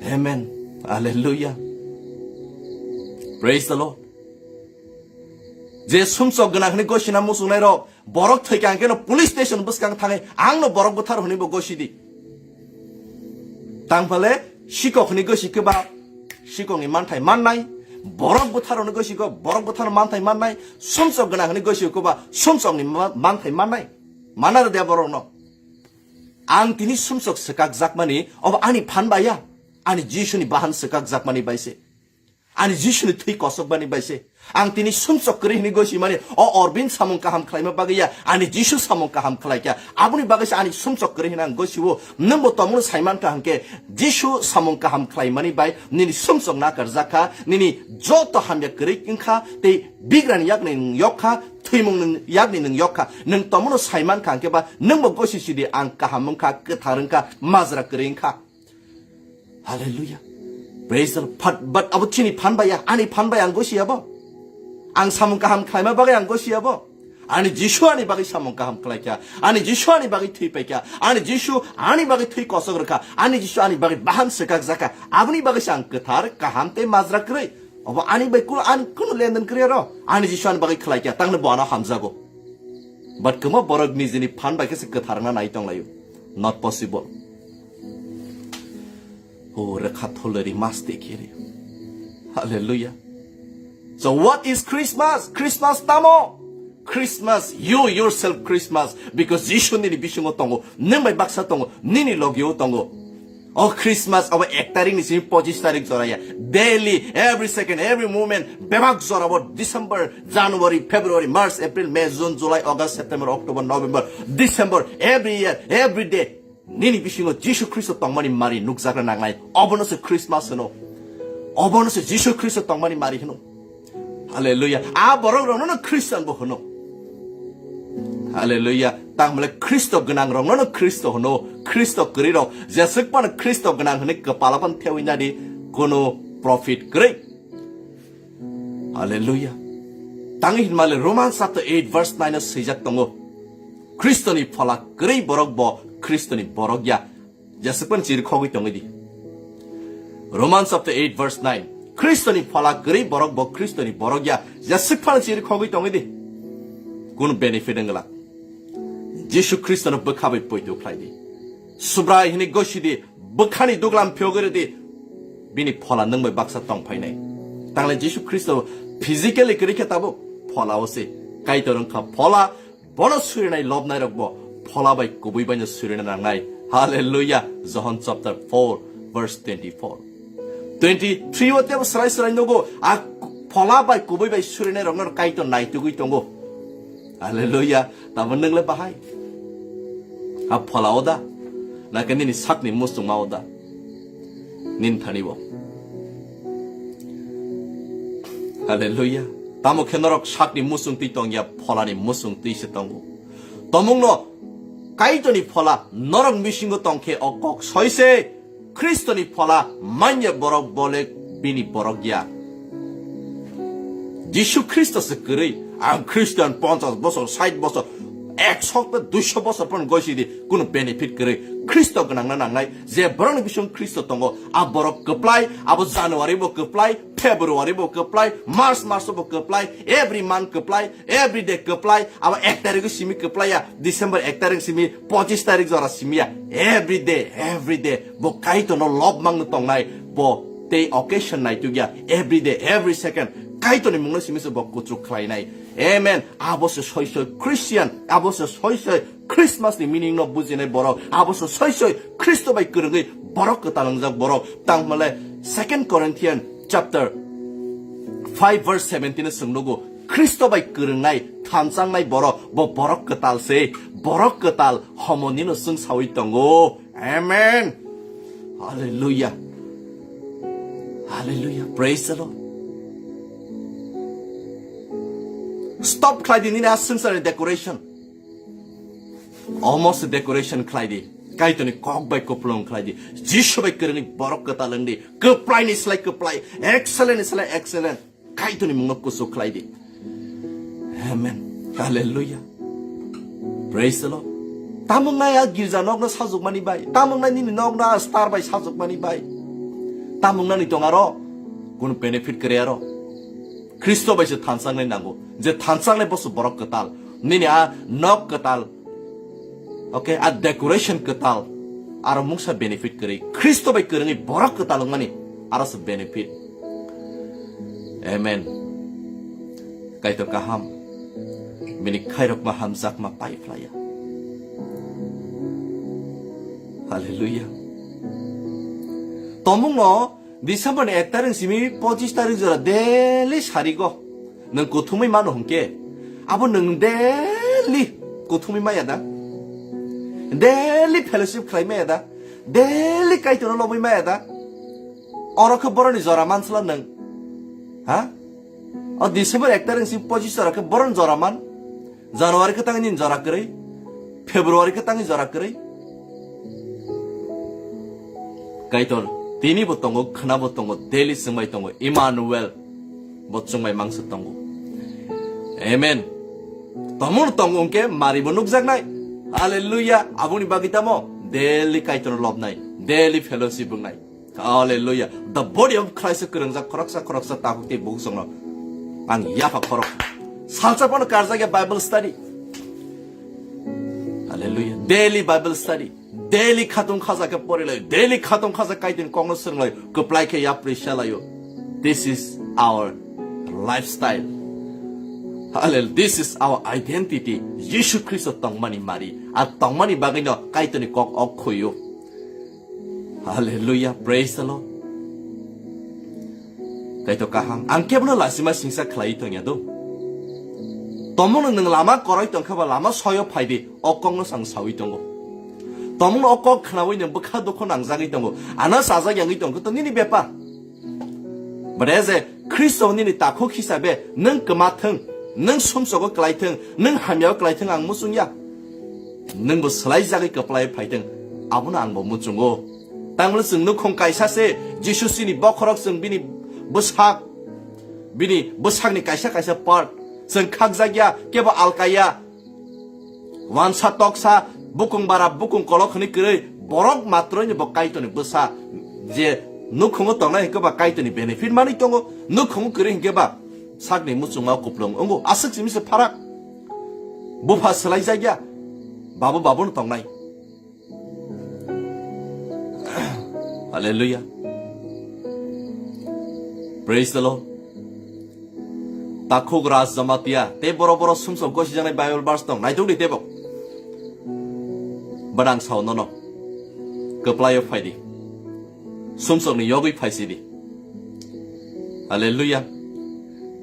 아멘. 할렐루야. Praise the Lord. 제 숨속 그나 흔히 것이나 무슨 애로 버럭 터기 안게는 police station 버스강 탕에 앙노 버럭 부타로 흔히 뭐 것이디. 당팔에 시국 흔히 것이 그바 시국이 많다이 만나이 버럭 부타로는 것이고 버럭 부타로 많다이 만나이 숨속 그나 흔히 것이 그바 숨속이 많다이 만나이 만나로 돼 버럭노. 앙티니 숨속 스각 작만이 아니 판바야 아니 지슈니 바한 스각 작만이 바이세. 아니 지슈니 트이 거석바니 바이세. 앙티니 숨속 그리는 것이 말이 어빈 사문가 함클라이면 바기야 아니 지슈 사문가 함클라이야 아버니 바기시 아니 숨속 그리는 것이고 넘버 떠무는 사이만과 함께 지슈 사문가 함클라이만이 바이 니니 숨속 나가자카 니니 조또 함에 그리긴카 때 비그라니 약는 역하 트이먹는 약는 역하 능 떠무는 사이만과 함께 봐 넘버 것이시디 안까 함문카 끝다른카 마즈라 그린카 할렐루야. Praise the Lord. But 아버지니 판바야 아니 판바야 한 것이야 뭐. 앙 사문가 함클라이마 바가 한 것이야 뭐. 아니 지슈 아니 바가 사문가 함클라이야. 아니 지슈 아니 바가 트이백야. 아니 지슈 아니 바가 트이 거서 그럴까. 아니 지슈 아니 바가 마한스각 자카. 아버니 바가 샹 끝다를까 함때 마즈라 그래. 어버 아니 바꿀 안 끊을 랜든 그래로. 아니 지슈 아니 바가 클라이야. 땅는 뭐 하나 함자고. But 그뭐 버럭 니즈니 판바에서 끝다르나 나이 똥라요. Not possible. 오래 카톨레리 마스테키리. 할렐루야. So what is Christmas? Christmas tamo. Christmas, you yourself Christmas. Because 지슈니리 비슈고 똥고, 능바이 박사 똥고, 니니 로기오 똥고. Christmas, our 액다링 니시 포지스타링 zoraya. Daily, every second, every moment, be박 zorabo. December, January, February, March, April, May, June, July, August, September, October, November, December, every year, every day. 니니 비슈고 지슈 크리스토 똥마니 말이 눅자가 나가이. 어버너스 크리스마스노. 어버너스 지슈 크리스토 똥마니 말이 해노. 할렐루야. 버럭로는 크리스천 보호노. 할렐루야. 땅물에 크리스토 근황로는 크리스토 호노. 크리스토 그리로 제석반은 크리스토 근황 흔히 그 발라반 태우이나리 고노 프로핏 그레이. 할렐루야. 땅이 힐말레 로만 사트 8 verse 9에 시작동고 크리스토니 팔라 그레이 버럭 뭐 크리스토니 버럭야. 제석반 지르코고 있던 거디. 로만 사트 8 verse 9. 크리스토니 팔라 그리 버럭 뭐 크리스토니 버럭이야. 제석반 지르코고 있던 거디. 그는 베네핏인 거라. 지슈 크리스토는 버카베 보이도 플라이디. 수브라이 히니 것이디 버카니 두글람 표그르디 비니 폴라 능의 박사 똥파이네. 당래 지슈 크리스토 피지컬리 그렇게 따보 폴라오세. 가이도는카 폴라 버너 수리나이 럽나이라고 폴라바이 꾸부이바이 수리나나이. 할렐루야. John chapter 4 verse 24. 23와 때부 스라이스라이 노고 폴라바이 꾸부이바이 수리나이라고 가이도 나이 두고 있던고. 할렐루야. 나만 능래 바하이. 폴라오다. 나가 니니 삭니 무슨 마오다. 닌 타니보. 할렐루야. 다모 캐너럭 삭니 무슨 띠똥이야. 폴라니 무슨 띠시똥고. 더목노 가이전이 폴라 너럭 미신거 똥케 억곡 서이세. 크리스토니 폴라 만야 버럭 볼레 비니 버럭이야. 지슈 크리스토스 그의 크리스티안 본사 버서 사이드 버서 액석도 두셔 버서 본 것이디 그는 베네핏 그래 크리스토 그낭나 낭나이 제 버럭니 비숑 크리스토 똥고 버럭 그플라이 자누아리 뭐 그플라이 페브루아리 뭐 그플라이 마르스 뭐 그플라이 every month 그플라이 every day 그플라이 액타리그 시미 그플라이야 디셈버 액타리그 시미 25타릭 저라 시미야 every day 뭐 가이토 너 러브 막는 똥나이 뭐 day occasion 나이 두기야 every day every second 가이토니 먹는 시미서 먹고 쭉 클라이나이 아멘. 아버스 서이서이 크리스티안 아버스 서이서이 크리스마스니 미닝노 부진의 버럭 아버스 서이서이 크리스토바이 그런의 버럭 그 따릉작 버럭 땅말레 2 Corinthians chapter 5 verse 17의 성로고 크리스토바이 그런나이 탐상나이 버럭 뭐 버럭 그 딸세 버럭 그 딸 허모니는 승사오 있던고 아멘. Hallelujah. Hallelujah. Praise the Lord. Stop Clyde in a sensory decoration. Almost decoration Clyde. Kaitoni cock by couplon Clyde. Jishobe currently borok catalandi. Kupline is like kupline. Excellent is like excellent. Kaitoni monokuso Clyde. Amen. Hallelujah. Praise the Lord. Tamong na ya girja nok na sajok mani bai. Tamong na ni nok na star bai sajok mani bai. Tamong na ni tongaro. Kun benefit krearo. Kristo bai se tansang na nango. Je tansang na bosu borok ketal. Nini a nok ketal. Okay, a decoration ketal. Ara mungsa benefit kre. Kristo bai kre ni borok ketal mani. Ara se benefit. Amen. Kaito kaham. Bini kairok ma hamzak ma pai flaya. Hallelujah. Tomong no, December ni ektarin simi 25 tarik jora daily sarigo. Nang kutumay mano hongke. Abo nang daily kutumay mayada. Daily fellowship klay mayada. Daily kaito no loboy mayada. Ora ka boron ni jora man sala nang. Ha? O December ektarin simi 25 jora ka boron jora man. January ka tangin jora kray. February ka tangin jora kray. Kaitor, tini botongo, khana botongo, daily sungmai tongo, Emmanuel, botsungmai mangsa tongo. Amen. Tomur tongo unke, mari bonuk jagnai. Hallelujah. Abuni bagita mo, daily kaitor love nai, daily fellowship nai. Hallelujah. The body of Christ kerengja koroksa takukti boksongno. Ang yafa korok. Salsa pono karjage Bible study. Hallelujah. Daily Bible study. Daily 카동 카자 ke porelayo. Daily 카동 카자 kaitin kongno senglayo. Kuplai ke yapri shalayo. This is our lifestyle. Hallelujah. This is our identity. Yeshu Kristo tongmani mari. At tongmani bagino kaitoni kok okkoyo. Hallelujah. Praise the Lord. Kaito kahang. Angkebno lasima singsa klaitongya do. Tomong nang lama koroitong kaba lama soyo paidi. Okongno sang sawitongo. Tomong okok knawi nang bukha doko nang zagi tongo. Ana saza yangi tongo to nini bepa. But as a Kristo nini tako kisabe nang kematheng, nang somsogo klaiteng, nang hamyaw klaiteng ang musunya. Nang bo slai zagi kaplai paiteng. Abuna ang bo musungo. Tanglo sung no kong kaisa se Jisu sini bokorok sung bini busak. Bini busak ni kaisa part. Sung kagzagya keba alkaya. Wansa toksa bukung bara bukung kolok ni kere borok matro ni bokai to ni besa je nukhungo tongna hike ba kai to ni benefit mani tongo nukhungo kere hike ba sakni musunga kuplong ongo asik simise parak bufa slai jagya babu no tongnai. Hallelujah. Praise the Lord. Takho gras jamatia te boro sumso gosi janai Bible verse tong nai dongni tebok. Badang sao no. Keplayo faidi. Sumsok ni yogi faisidi. Hallelujah.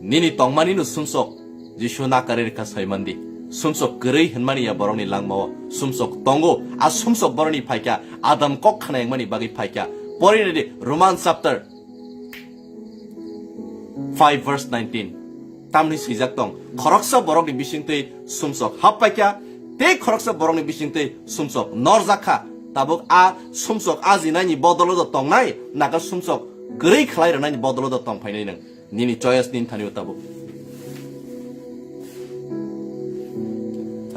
Nini tongmani no sumsok. Jishu na karir ka saimandi. Sumsok gerei henmani ya borong ni langmawo. Sumsok tongo. A sumsok borong ni paikya. Adam kok khana yang mani bagi paikya. Pori ni Romans chapter 5 verse 19. Tamni sijak tong. Koroksa borong ni bisingtei sumsok happaikya. Te koroksa borong ni bisingte sumsok norzaka tabuk a sumsok azinani bodolo do tongnai naga sumsok gerei khlai ranani bodolo do tong phainai nang nini choice nin thaniu tabuk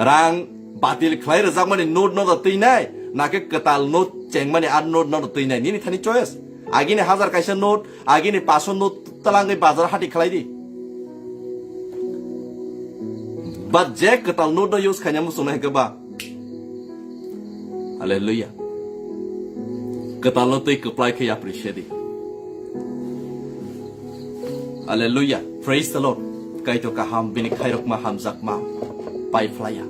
rang batil khlai ra jangmani note no do teinai nake katal note chengmani ad note no do teinai nini thani choice agini 1000 kaisa note agini 500 note talangai bazar hati khlai di. But Jack katal no do use kanya musuna ke ba. Hallelujah. Katal no to apply ke appreciate. Hallelujah. Praise the Lord. Kaito ka ham bini khairok ma hamzak ma pai flya.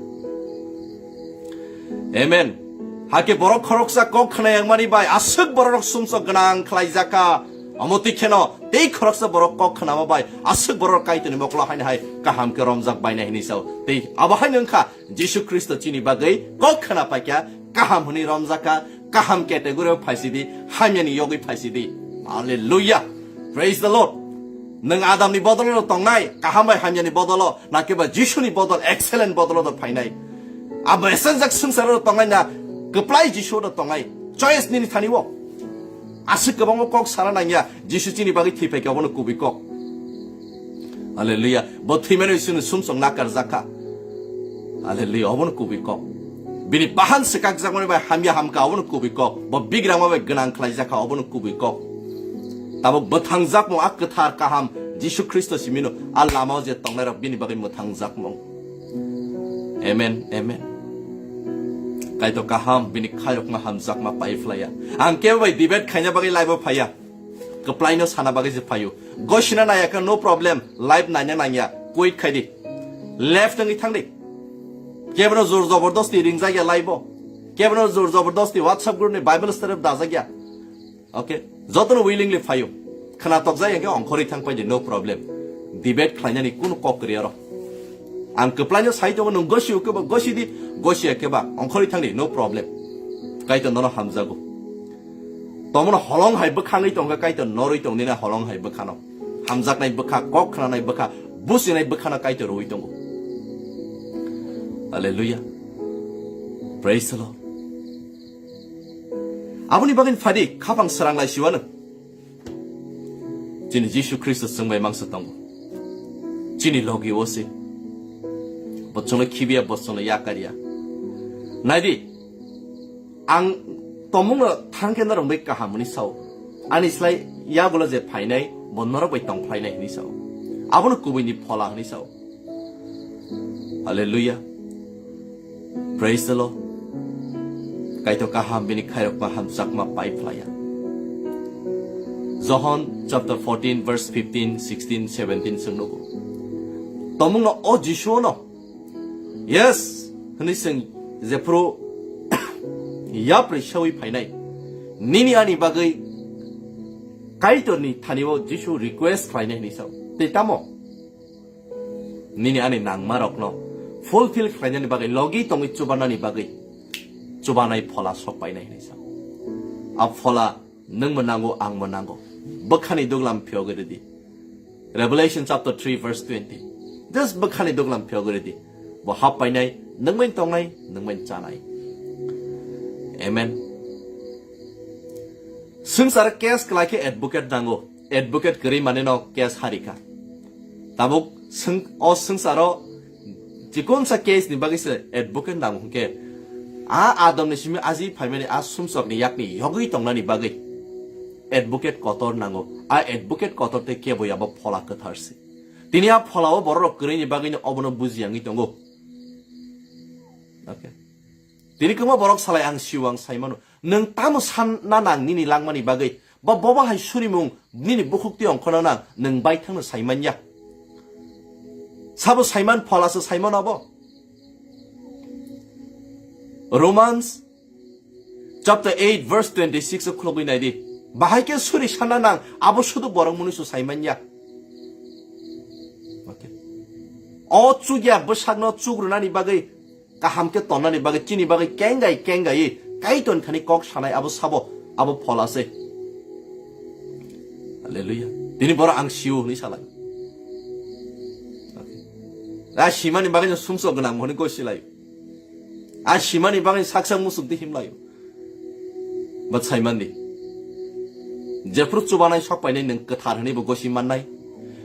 Amen. Hake borok khoroksa kok khana yang mani bai asuk borok sumso gnang khlaijaka amoti kheno tei khoroksa borok kok khana ma bai asuk borok kaitoni mokla hain hai kaham ke romjak bai na hini sau tei aba hain ngkha Jisu Kristo chini bagai kok khana pakya kaham huni romjaka kaham category paisidi hamyani yogi paisidi hallelujah praise the Lord nang adam ni bodolo tongnai kahamai hamyani bodolo nakeba jishuni bodol excellent bodolo do painai aba esenjak sungsaro tongnai na keplai jisho do tongnai choice ni thaniwo asik kebang kok sarananya jisu chini bagi thipai ka bono kubi kok hallelujah bo thimeno isun sumsong nakar zaka hallelujah obon kubi kok bini bahan sekak zakmani ba hamya hamka obon kubi kok bo bigrama ba gnang khlai zaka obon kubi kok tabo bathang zakmo akthar kaham jisu kristo simino allah ma je tongnai rak bini bagi muthang zakmo amen amen kai to kaham bini khayok ma hamjak ma pai flaya ang ke bai debate khanya bagi live phaya keplaino sana bagi je phayu goshina na yaka no problem live nanya nanya quit khaidi left ngi thangdi kebro zor zabardosti ring jagya live kebro zor zabardosti whatsapp group ni bible study da jagya okay jotono willingly phayu khana tok jay yaka ongkhori thang pai no problem debate khanya ni kun kok kriaro ang keplaino sai to no goshi ke ba goshi di goshi ke ba ongkhori thangdi no problem kai to no hamjago tomon holong hai bkhangai tonga kai to noroi tongni na holong hai bkhano hamjak nai bkha kok khana nai bkha busi nai bkhana kai to roi tongo hallelujah praise the Lord abuni bagin phadi khapang sarang lai siwana jini jisu christ sangbai mangsa tongo jini logi osi botsono khibia botsono yakaria naidi ang tomung thangke na rongbai kahamuni sao ani slai yagulo je phainai bonnoro bai tong phainai ni sao abono kubini phola ni sao hallelujah praise the Lord kaito kaham bini khairok ma hamsak ma pai phlaya John chapter 14 verse 15 16 17 sungnogo tomung no o jisho no yes hani sing zepro yapri shawi phainai nini ani bagai kaito ni thaniwo jisu request phainai ni sao te tamo nini ani nangmarok no fulfill phainai ni bagai logi tongi chubana ni bagai chubanai phola sok painai ni sao a phola nang manango ang manango bakhani doglam phiogedi Revelation chapter 3 verse 20 just bakhani doglam phiogedi bo hap painai nangmen tongnai nangmen chanai amen sungsar case klake advocate dango advocate kari mane no case harika tabuk sungsaro jikon sa case ni bagise advocate dango ke a adam ni simi aji phaimani a sumsok ni yakni yogi tongna ni bagai advocate kotor nango a advocate kotor te ke boya ba phola ka tharsi tini a pholao borok kari ni bagai ni obono bujiangi tongo okay tini kama borok salai ang siwang saimano nang tamo san nanang nini langmani bagai ba boba hai surimung nini bukhukti ongkhona nang nang bai thangno saimanya sabo saiman pholasa saimon abo Romans chapter 8 verse 26 khlogi naidi bahai ke suri sananang abo sudu borok munisu saimanya okay o chugya bosagno chugrunani bagai kaham ke tonani bagai chini bagai kengai kaiton khani kok sanai abo sabo abo pholase hallelujah tini bora ang siu ni salai a simani bagai sumso gnang moni ko silai a simani bagai saksang musuk de himlayo bat saimandi jefru chubanai sok painai nang kathar hani bo gosi mannai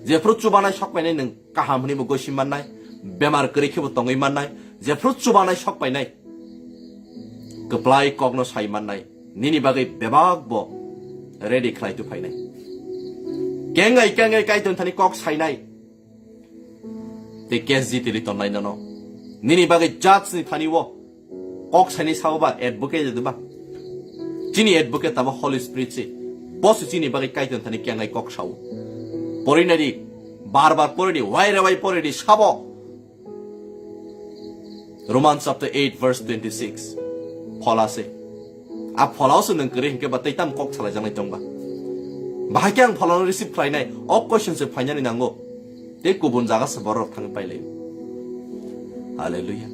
jefru chubanai sok painai nang kaham hani bo gosi mannai bemar kri khebo tongai mannai jefru chubanai sok painai keplai kokno sai mannai nini bagai bebak bo ready khlai tu phainai kengai kaiton thani kok sainai te kes jitili tonai nano nini bagai judge ni thani wo kok saini saoba advocate de ba chini advocate tama holy spirit se boss chini bagai kaiton thani kengai kok sao porinari bar porini wai porini sabo Romans chapter 8 verse 26 pholase a pholause nang kre hinke ba taitam kok chala jangai tongba bahakyang pholano receive khlainai ok question se phainani nango te kubun jaga se borok thang pailai hallelujah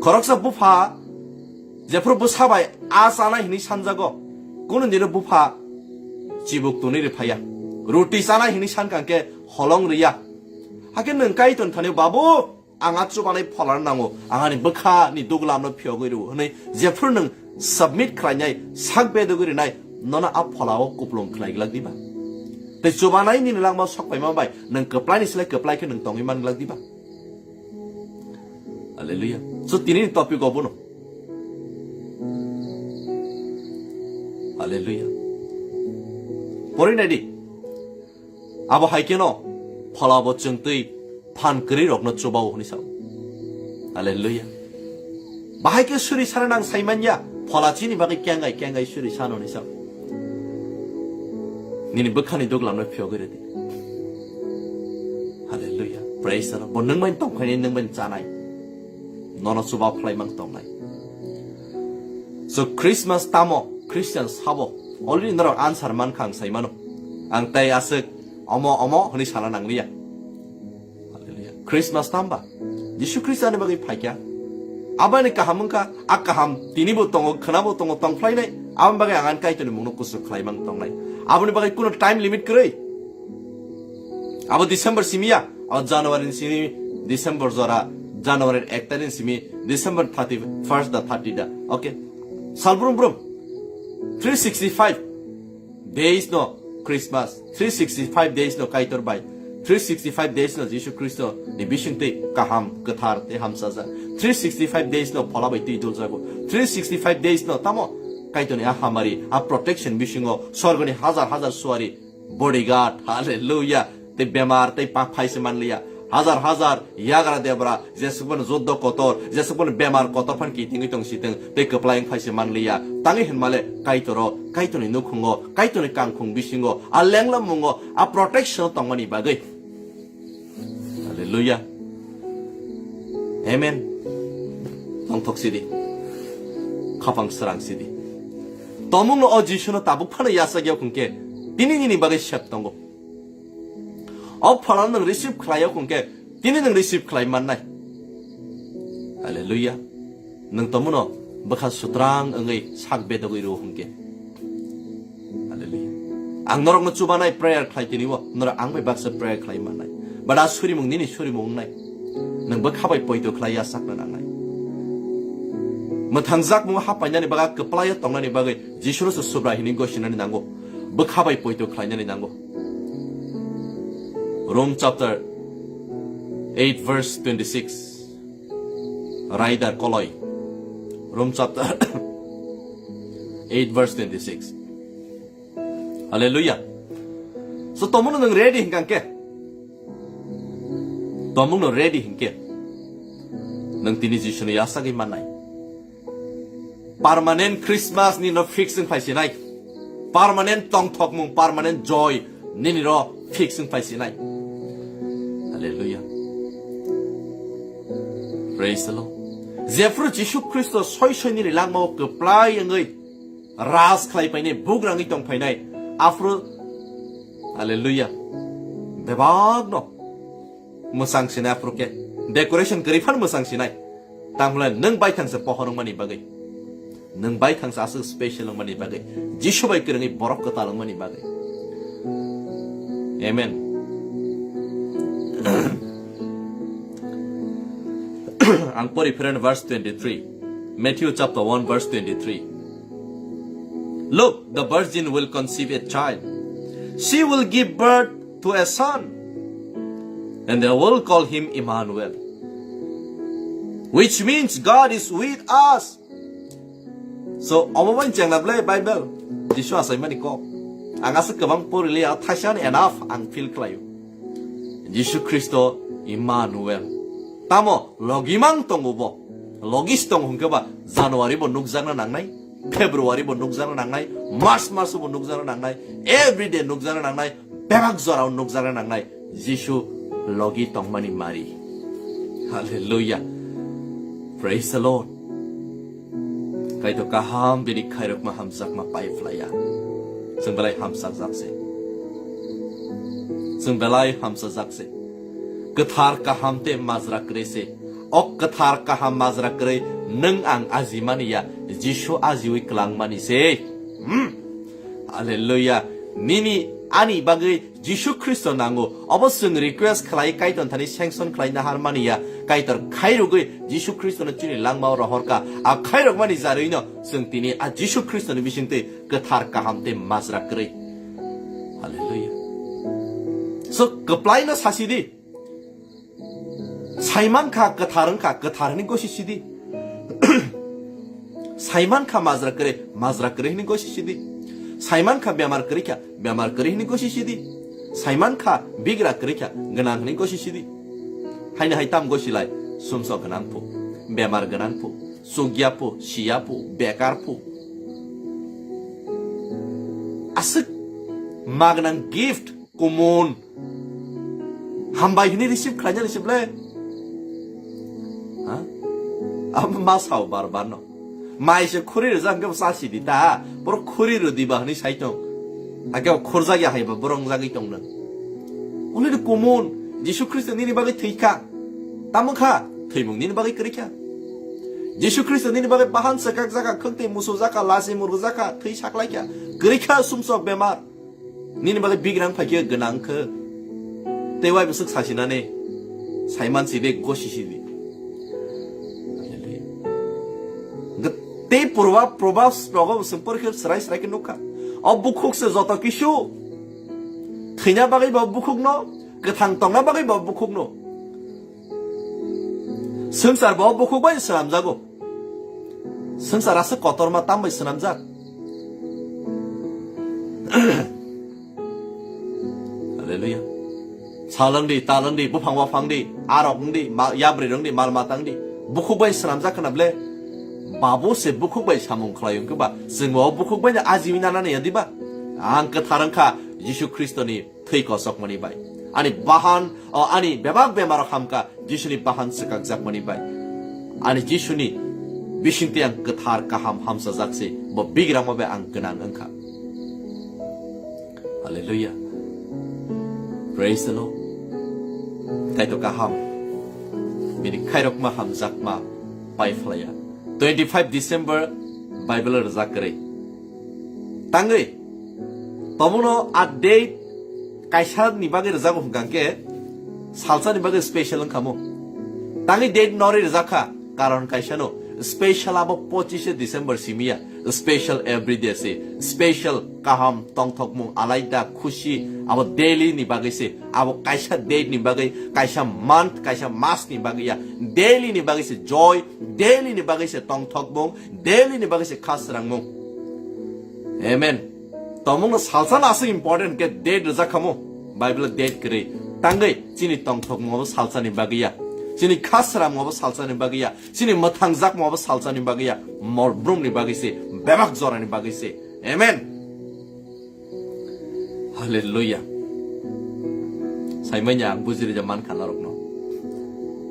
khoroksa bufa 제프로 부사바이 아사나 히니 산자고 꾸는 니르 부파 지북 돈이를 파야 로티 사나 히니 산간께 헐렁리야 하겠는 까이던 타네 바보 앙아쭈바네 펄라나고 앙아니 버카 니 도글람노 피어거이루 허네 제프로는 submit 클라이냐이 삭베드거리나이 너나 앞펄라오 꼽롱 클라이글락디바 때 조바나이 니는 랑마 속바이마바이 능 급라이니 슬라이 급라이케 능 똥이만 글락디바 할렐루야 so tini topik obono 할렐루야 보리네디 아버 하이케노 펄라보 정뜨이 판그리 럭너 쪼바오 허니사 할렐루야 마하이케 수리 사나낭 사이만야 펄라지니 바기 깽가이 수리 사노니사 니니 버카니 독람너 피어그레디 할렐루야 praise the Lord 뭐 능만 똥카니 능만 짜나이 너나 쪼바 플라이망 똥나이 so Christmas tamo Christian sabo already 너랑 안 사람만 강사이마노 앙따이 아슥 어머 허니 사나낭리야 할렐루야 Christmas tam바 예수 그리스도의 bagay 파이야 아바니까 함은가 아까 함 디니보 똥어 크나보 똥어 똥 플라이네 아반 bagay 안간 까이더니 목놓고서 클라이망 똥나이 아버니 bagay 꾸노 타임 리밋 그래 아버 디셈버 시미야 자누아리 시미 디셈버 저라 자누아리 액타린 시미 디셈버 31st 다 30다 오케이 살브룸 365 days no Christmas 365 days no kaiter bai 365 days no Jesus Christo ni bishinte kaham kathar te hamsaza 365 days no phola bai ti doljago 365 days no tamo kaitoni a hamari a protection bishingo sorgoni hazar suari bodyguard hallelujah te bemar te pa phaise manliya hazar yagara debra jesubon joddo kotor jesubon bemar kotor phan ki tingi tong siteng te kaplaing phaise manliya tangi hinmale kaitoni nukhungo kaitoni kangkhung bisingo a lenglam mungo a protection tongmani bagai hallelujah amen tongtoksidi khapang sarangsidi tomungno ojishuno tabuk phana yasagyo kunke tinini bagai shaptongo 어퍼라는 리시브 클라이어 공개 디니는 리시브 클라이 만나이 할렐루야 능 떠무너 버카 수드랑 응의 삭베덕 이루 공개 할렐루야 앙너럭너 주바나이 프레이어 클라이 디니워 너라 앙베 박스 프레이어 클라이 만나이 바다 수리목 니니 수리목 나이 능 버카바이 포이도 클라이야 삭나 나이 머탕작 뭐 하파냐니 바가 그 플라이어 똥나니 바가 지슈로스 수브라히닌 것이나니 난고 버카바이 포이도 클라이냐니 난고 Rome chapter 8 verse 26 Raidar koloi Rome chapter 8 verse 26 Hallelujah So tomuno nang ready hingkanke tomuno ready hingke nang tinizisyon yasagi manay permanent Christmas ni no fixing paisinay permanent tongthok mong permanent joy ni ro fixing paisinay Hallelujah. Praise the Lord. Zefru Jishu Christo soishoniri langmo ke play ngai ras klai paine bugrangi tong painai afro Hallelujah. Bebag no musang sina afro ke decoration garifan musang sinai tanglan nang bai thang sa pohorong mani bagai nang bai thang sa asu special mani bagai Jishu bai kirangi borok ka talang mani bagai Amen. Ang purifiran verse 23 Matthew chapter 1 verse 23 Look, the virgin will conceive a child. She will give birth to a son. And they will call him Emmanuel. Which means God is with us. So, omaman jang nablay Bible. Jiswa say maniko. Ang asa kabang purili at tasyan enough ang feel klayo. Jisu Kristo Emmanuel. Tamo logimang tongubo. Logis tong hungkaba January bo nukjang na nangnay, February bo nukjang na nangnay, March bo nukjang na nangnay, every day nukjang na nangnay, bebag zoraw nukjang na nangnay. Jisu logi tong mani mari. Hallelujah. Praise the Lord. Kaito kaham bini kairok mahamsak mapai flaya. Sembelai hamsak zakse. Sembelai hamsak zakse. Kathar kaham te mazra kre se. Ok kathar kaham mazra kre neng ang azimani ya Jishu aziwi klangmani se. Hallelujah. Nini ani bagay Jishu Kristo nango obosung request khlai kaiton thani sanction khlai na harmani ya kaitor khairugui Jishu Kristo na chuni langmao rahorka a khairok mani zaruino sung tini a Jishu Kristo ni bisingte kathar kahamte mazra kre. Hallelujah. So kaplai na sasidi 사이만 카 다른 것이시디 사이만 카 마즈라 그래 하는 것이시디 사이만 카 베마르 그래 하는 것이시디 사이만 카 비그라 그래 그냥 하는 것이시디 하이나 하이탐 것이라이 숨서 그냥 포 베마르 그냥 포 소기야 포 시야 포 베ಕಾರ 포 아스 마그난 gift kumun hambai ini receive kanya receive le 마사오 바르바노 마이시 코리를 잠깐 사시디다 보러 코리를 디바하니 사이통 아까 코르자기 하이바 브롱자기 똥는 오늘의 고문 예수 그리스도 니니 바게 테이카 따문카 테이몽 니니 바게 그리카 예수 그리스도 니니 바게 바한 사각자가 극대 무소자가 라시무르자가 테이 샤클라이카 그리카 숨소 베마 니니 바게 비그랑 파기가 그낭크 때와이 부석 사시나네 사이만 시대 고시시디 te proba sempurna serai ke nuka अब बुखुक से जोता किशु खैना बागै बा बुखुक न गथां तंगा बागै बा बुखुक न संसार बा बुखुक बाय सनाम जागो संसारासो कतरमा तामबाय सनाम जा हालेलुया सालंदि तालंदि बुफां वाफांदि आरकंदि याब्रिरंदि मालमातांदि बुखुक बाय सनाम जा खनाबले बाबो से बुखुक बाय सामुं खलायं कबा जोंबो बुखुक बाय आजिवि नानानै यादिबा आं कथारंखा यीशु ख्रिस्टनि थैखौ सकमनि बाय आनि बाहान आनि बेबाग बेमार हामका यीशुनि बाहान सकाक जाकमनि बाय आनि यीशुनि बिसिंते आं कथार काहाम हामसा जाकसे ब बिग्राम बे आं गनां अंखा हालेलुया प्रेज द लॉर्ड ताइतो काहाम बिनि खायरकमा हामजाकमा बायफ्लाया 25 December Bible razakre tangai tomuno a date kaisa ni bage razago hungangke salsa ni bage special khamo tangai date nori razakha karon kaisa no special abo 25 December simia special every day se special kaham tongthokmung alaida khushi abo daily ni bage se abo kaisa date ni bage kaisa month kaisa mas ni bage ya daily ni bage se joy daily ni bage se tongthokmung daily ni bage se khasrangmung amen tomung no salsa na asing important ke date razakhamo bible date kre tangai chini tongthokmung salsa ni bage ya chini khasram mo salsa ni bage ya chini mathangzak mo salsa ni bage ya mor brum ni bage se bemak zora ni bage se amen hallelujah saimanya buziri jaman khanarok no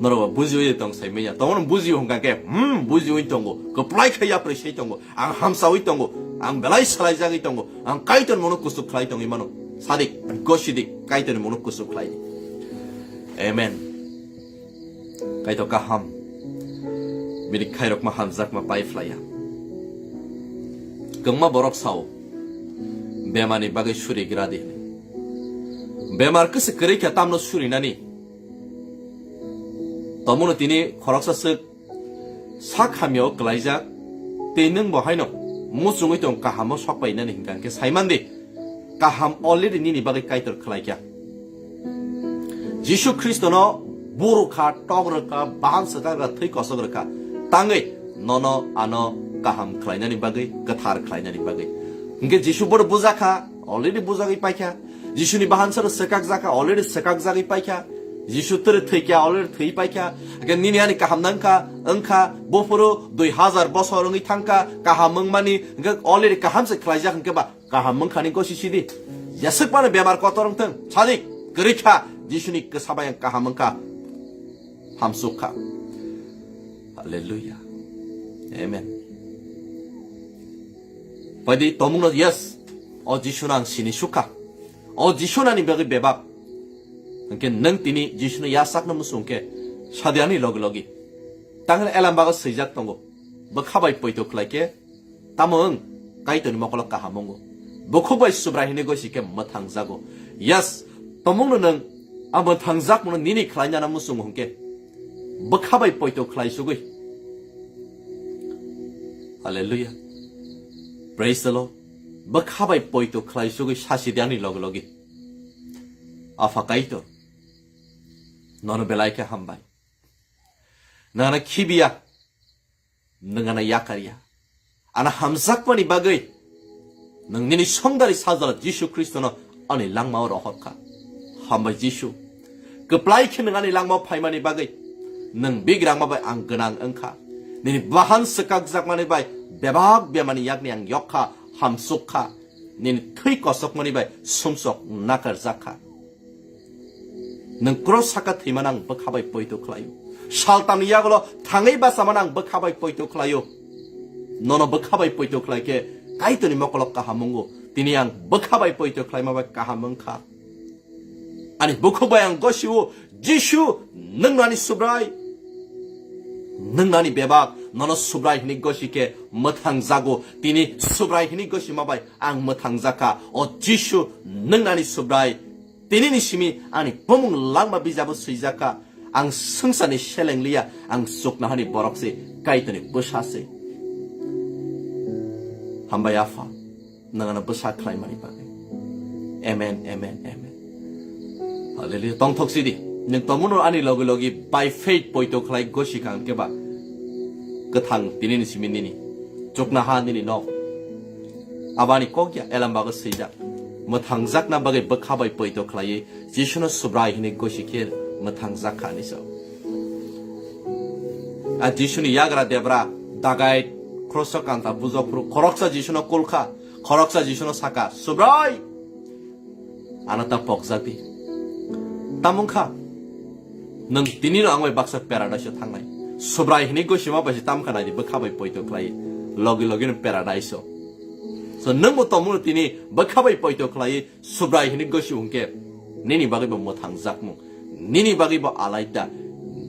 noroba buzioi tong saimanya tong buzioi hongkake buzioi tongo ko plai khaya prese tongo ang hamsawi tongo ang belai salai jagi tongo ang kaiton mono kusu khlai tong imano sadik gosidik kaiton mono kusu khlai amen kaito kaham bini khairok ma hamzak ma pai flaya gangma borok sao bemani bagai shuri gradi bemar kese kere kya tamno shuri nani tomuno tini khoroksa sek sakhamyo klaija teneng bo haino musungoi tong kahamo sokpai nani hingkangke saimande kaham already nini bagai kaitor khlaikya Jishu Kristo no buruka tograka bahansaka thai kosograka tangai nono ano kaham khlainani bagai gathar khlainani bagai inge Jishu bor bujaka already bujagai paikya Jishu ni bahansara sakak jaka already sakak jagai paikya Jishu tere thaikya already thai paikya age nini ani kaham nangka angka boforo 2000 bosor ngi thangka kaham mangmani inge already kaham se khlaijak angke ba kaham mangkhani kosisidi yasak bana bemar kotorong thang sadik gerikha Jishu ni kesabayang kaham mangka hamsuka hallelujah amen padi tomungno yes o Jishunang sini suka o Jishunani bagi bebak angke nang tini Jishunu yasak na musungke sadyani logi tangal elam baga sejak tongo bakabai poito klaike tamung kaitoni mokolok kahamongo bokobai subrahine gosike mathangjago yes tomungno nang amathangzak mo nini khlanya na musung hongke bakabai poito khlaisugui hallelujah praise the Lord bakabai poito khlaisugui sasidiani loglogi afakaito nono belaike hambai nana kibiya nangana yakariya ana hamzakmani bagay nang nini 성달이 사자라 지수 크리스토나 아니 랑마오 로헛카 함바 지수 keplai khe nang ani langma phaimani bagay nang big rangma bai ang ganang angkha nini bahan sekak zakmani bai bebak bemani yakni ang yokha hamsukha nini thui kosokmani bai sumsok nakar zakha nang cross saka thimanang bakhabai poito khlayu saltam yagolo thangai basamanang bakhabai poito khlayu nono bakhabai poito khlaike kaitoni mokolok kahamungo tiniang bakhabai poito khlaima bai kahamangkha ani bukhobayang gosiu jisu nangani subrai nangani bebak nono subrai hini gosike mathang jago tini subrai hini gosima bai ang mathang jaka o jisu nangani subrai tini ni simi ani pomung langma bijabu suijaka ang sungsani shelenglia ang suknahani borokse kaitoni busase hambayafa nangana busa klaimani bai amen amen amen hallelujah tong thoksidi ning tomuno ani logi logi by faith poito khlai gosi kang keba kathang tinini siminini chokna ha nini no abani kokya elambaga seida mathang jakna bagai bakhabai poito khlai jisuna subrai hini gosi ke mathang jakhani so a jisuni yagra debra dagai crosso kanta buzopru koroksa jisuna kolkha koroksa jisuna saka subrai anata pokjati tamungkha nang tinino angwai baksa paradise thangnai subrai hini gosima basi tamkha nai bakhabai poito khlai logi logi paradise so nangmo tomuno tini bakhabai poito khlai subrai hini gosi ungke nini bagi bo mothang jakmu nini bagi bo alaita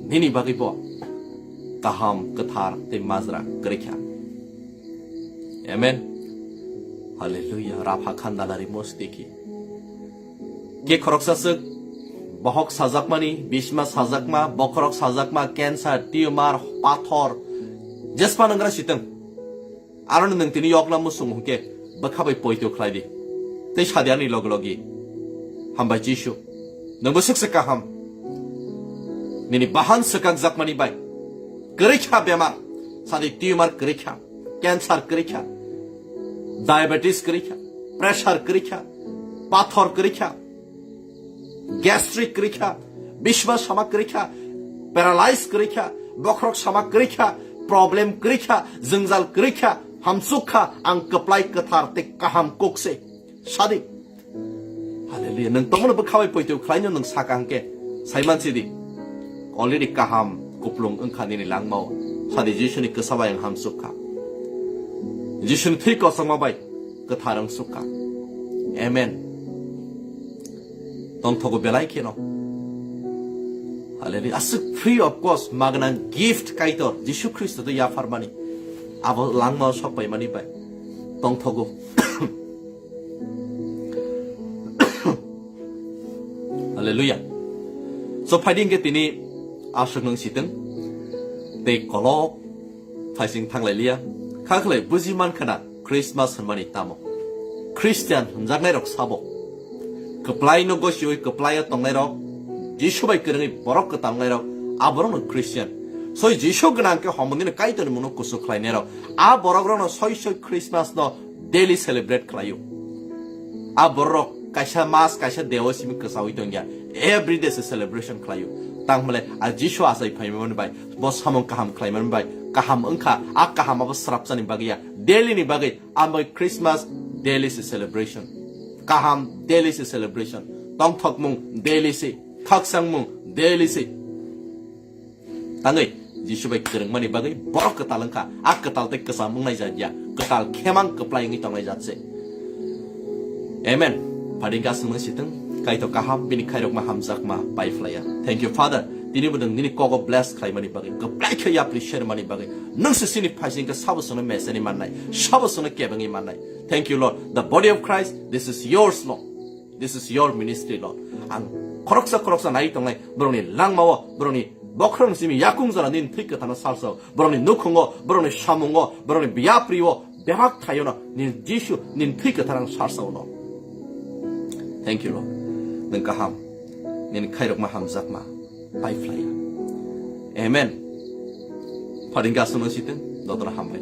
nini bagi bo kaham kathar te mazra krikha amen hallelujah rapha khandalari mostiki ke khoroksasak bahok sajakmani bisma sajakma bokrok sajakma cancer tumor pathor jespa nangra sitang aron nang tini yokna musung hke bakhabai poito khlaidi tei sadiani loglogi hamba jisu nang busuk sakaham nini bahan sakak jakmani bai krikha bemar sadi tumor krikha cancer krikha diabetes krikha pressure krikha pathor krikha gastric krikha bishma samak krikha paralyzed krikha bokrok samak krikha problem krikha zingjal krikha hamsukha ang kaplai kathar te kaham kokse sadi hallelujah nang tongno bakhabai poito khlaino nang sakangke saiman sidi already kaham kuplung angkhani ni langmao sadi jisuni kasabayang hamsukha jisuni thiko samabai katharang sukha amen tongthogo belai keno hallelujah as free of course magnan gift kaitor jisu christ to ya farmani abo langma sokpai mani bai tongthogo hallelujah so fighting ke tini asuk nang siteng te kolok thaising thanglai lia khaklai bujiman khana christmas hanmani tamo christian hunjangai rok sabo keplai no gosioi keplai tongnai rok jisu bai kerengi borok ke tangnai rok aborong no christian soi jisu gnang ke homoni kaitoni mono kusu khlainai rok a borok ro no soi christmas no daily celebrate khlayo a borok kaisa mas kaisa deosimi kasawi tongya every day celebration khlayo tangmale a jisu asai phaimon bai bo samong kaham khlaiman bai kaham angkha a kaham abo srapchani bagia daily ni bagai ambai christmas daily celebration kaham daily celebration tong thokmung daily se thaksangmung daily se tangai jisu bai kereng mani bagai borok ketalangka a ketal te kesamung nai jadya ketal khemang keplai ngi tongai jatse amen padingka semang siteng kaito kaham bini kairok ma hamzak ma pai flaya. Thank you Father. Dini budeng nini kogo bless kai mani bagi. Ke plai ke ya appreciate mani bagi. Nung sini paising ke sabosona meseni manai. Sabosona kebangi manai. Thank you Lord. The body of Christ, this is yours Lord. This is your ministry Lord. Ang koroksa naik tongai. Beroni lang mawa. Beroni bokron simi yakungzana nin tika tana salso. Beroni nukungo. Beroni shamungo. Beroni biapriwo. Behak tayono. Nin jishu. Nin tika tana salso Lord. Thank you Lord. Nung kaham. Nin kairok ma hamzak ma. By flyer. Amen. Paringga suno sitin, dodra hamay.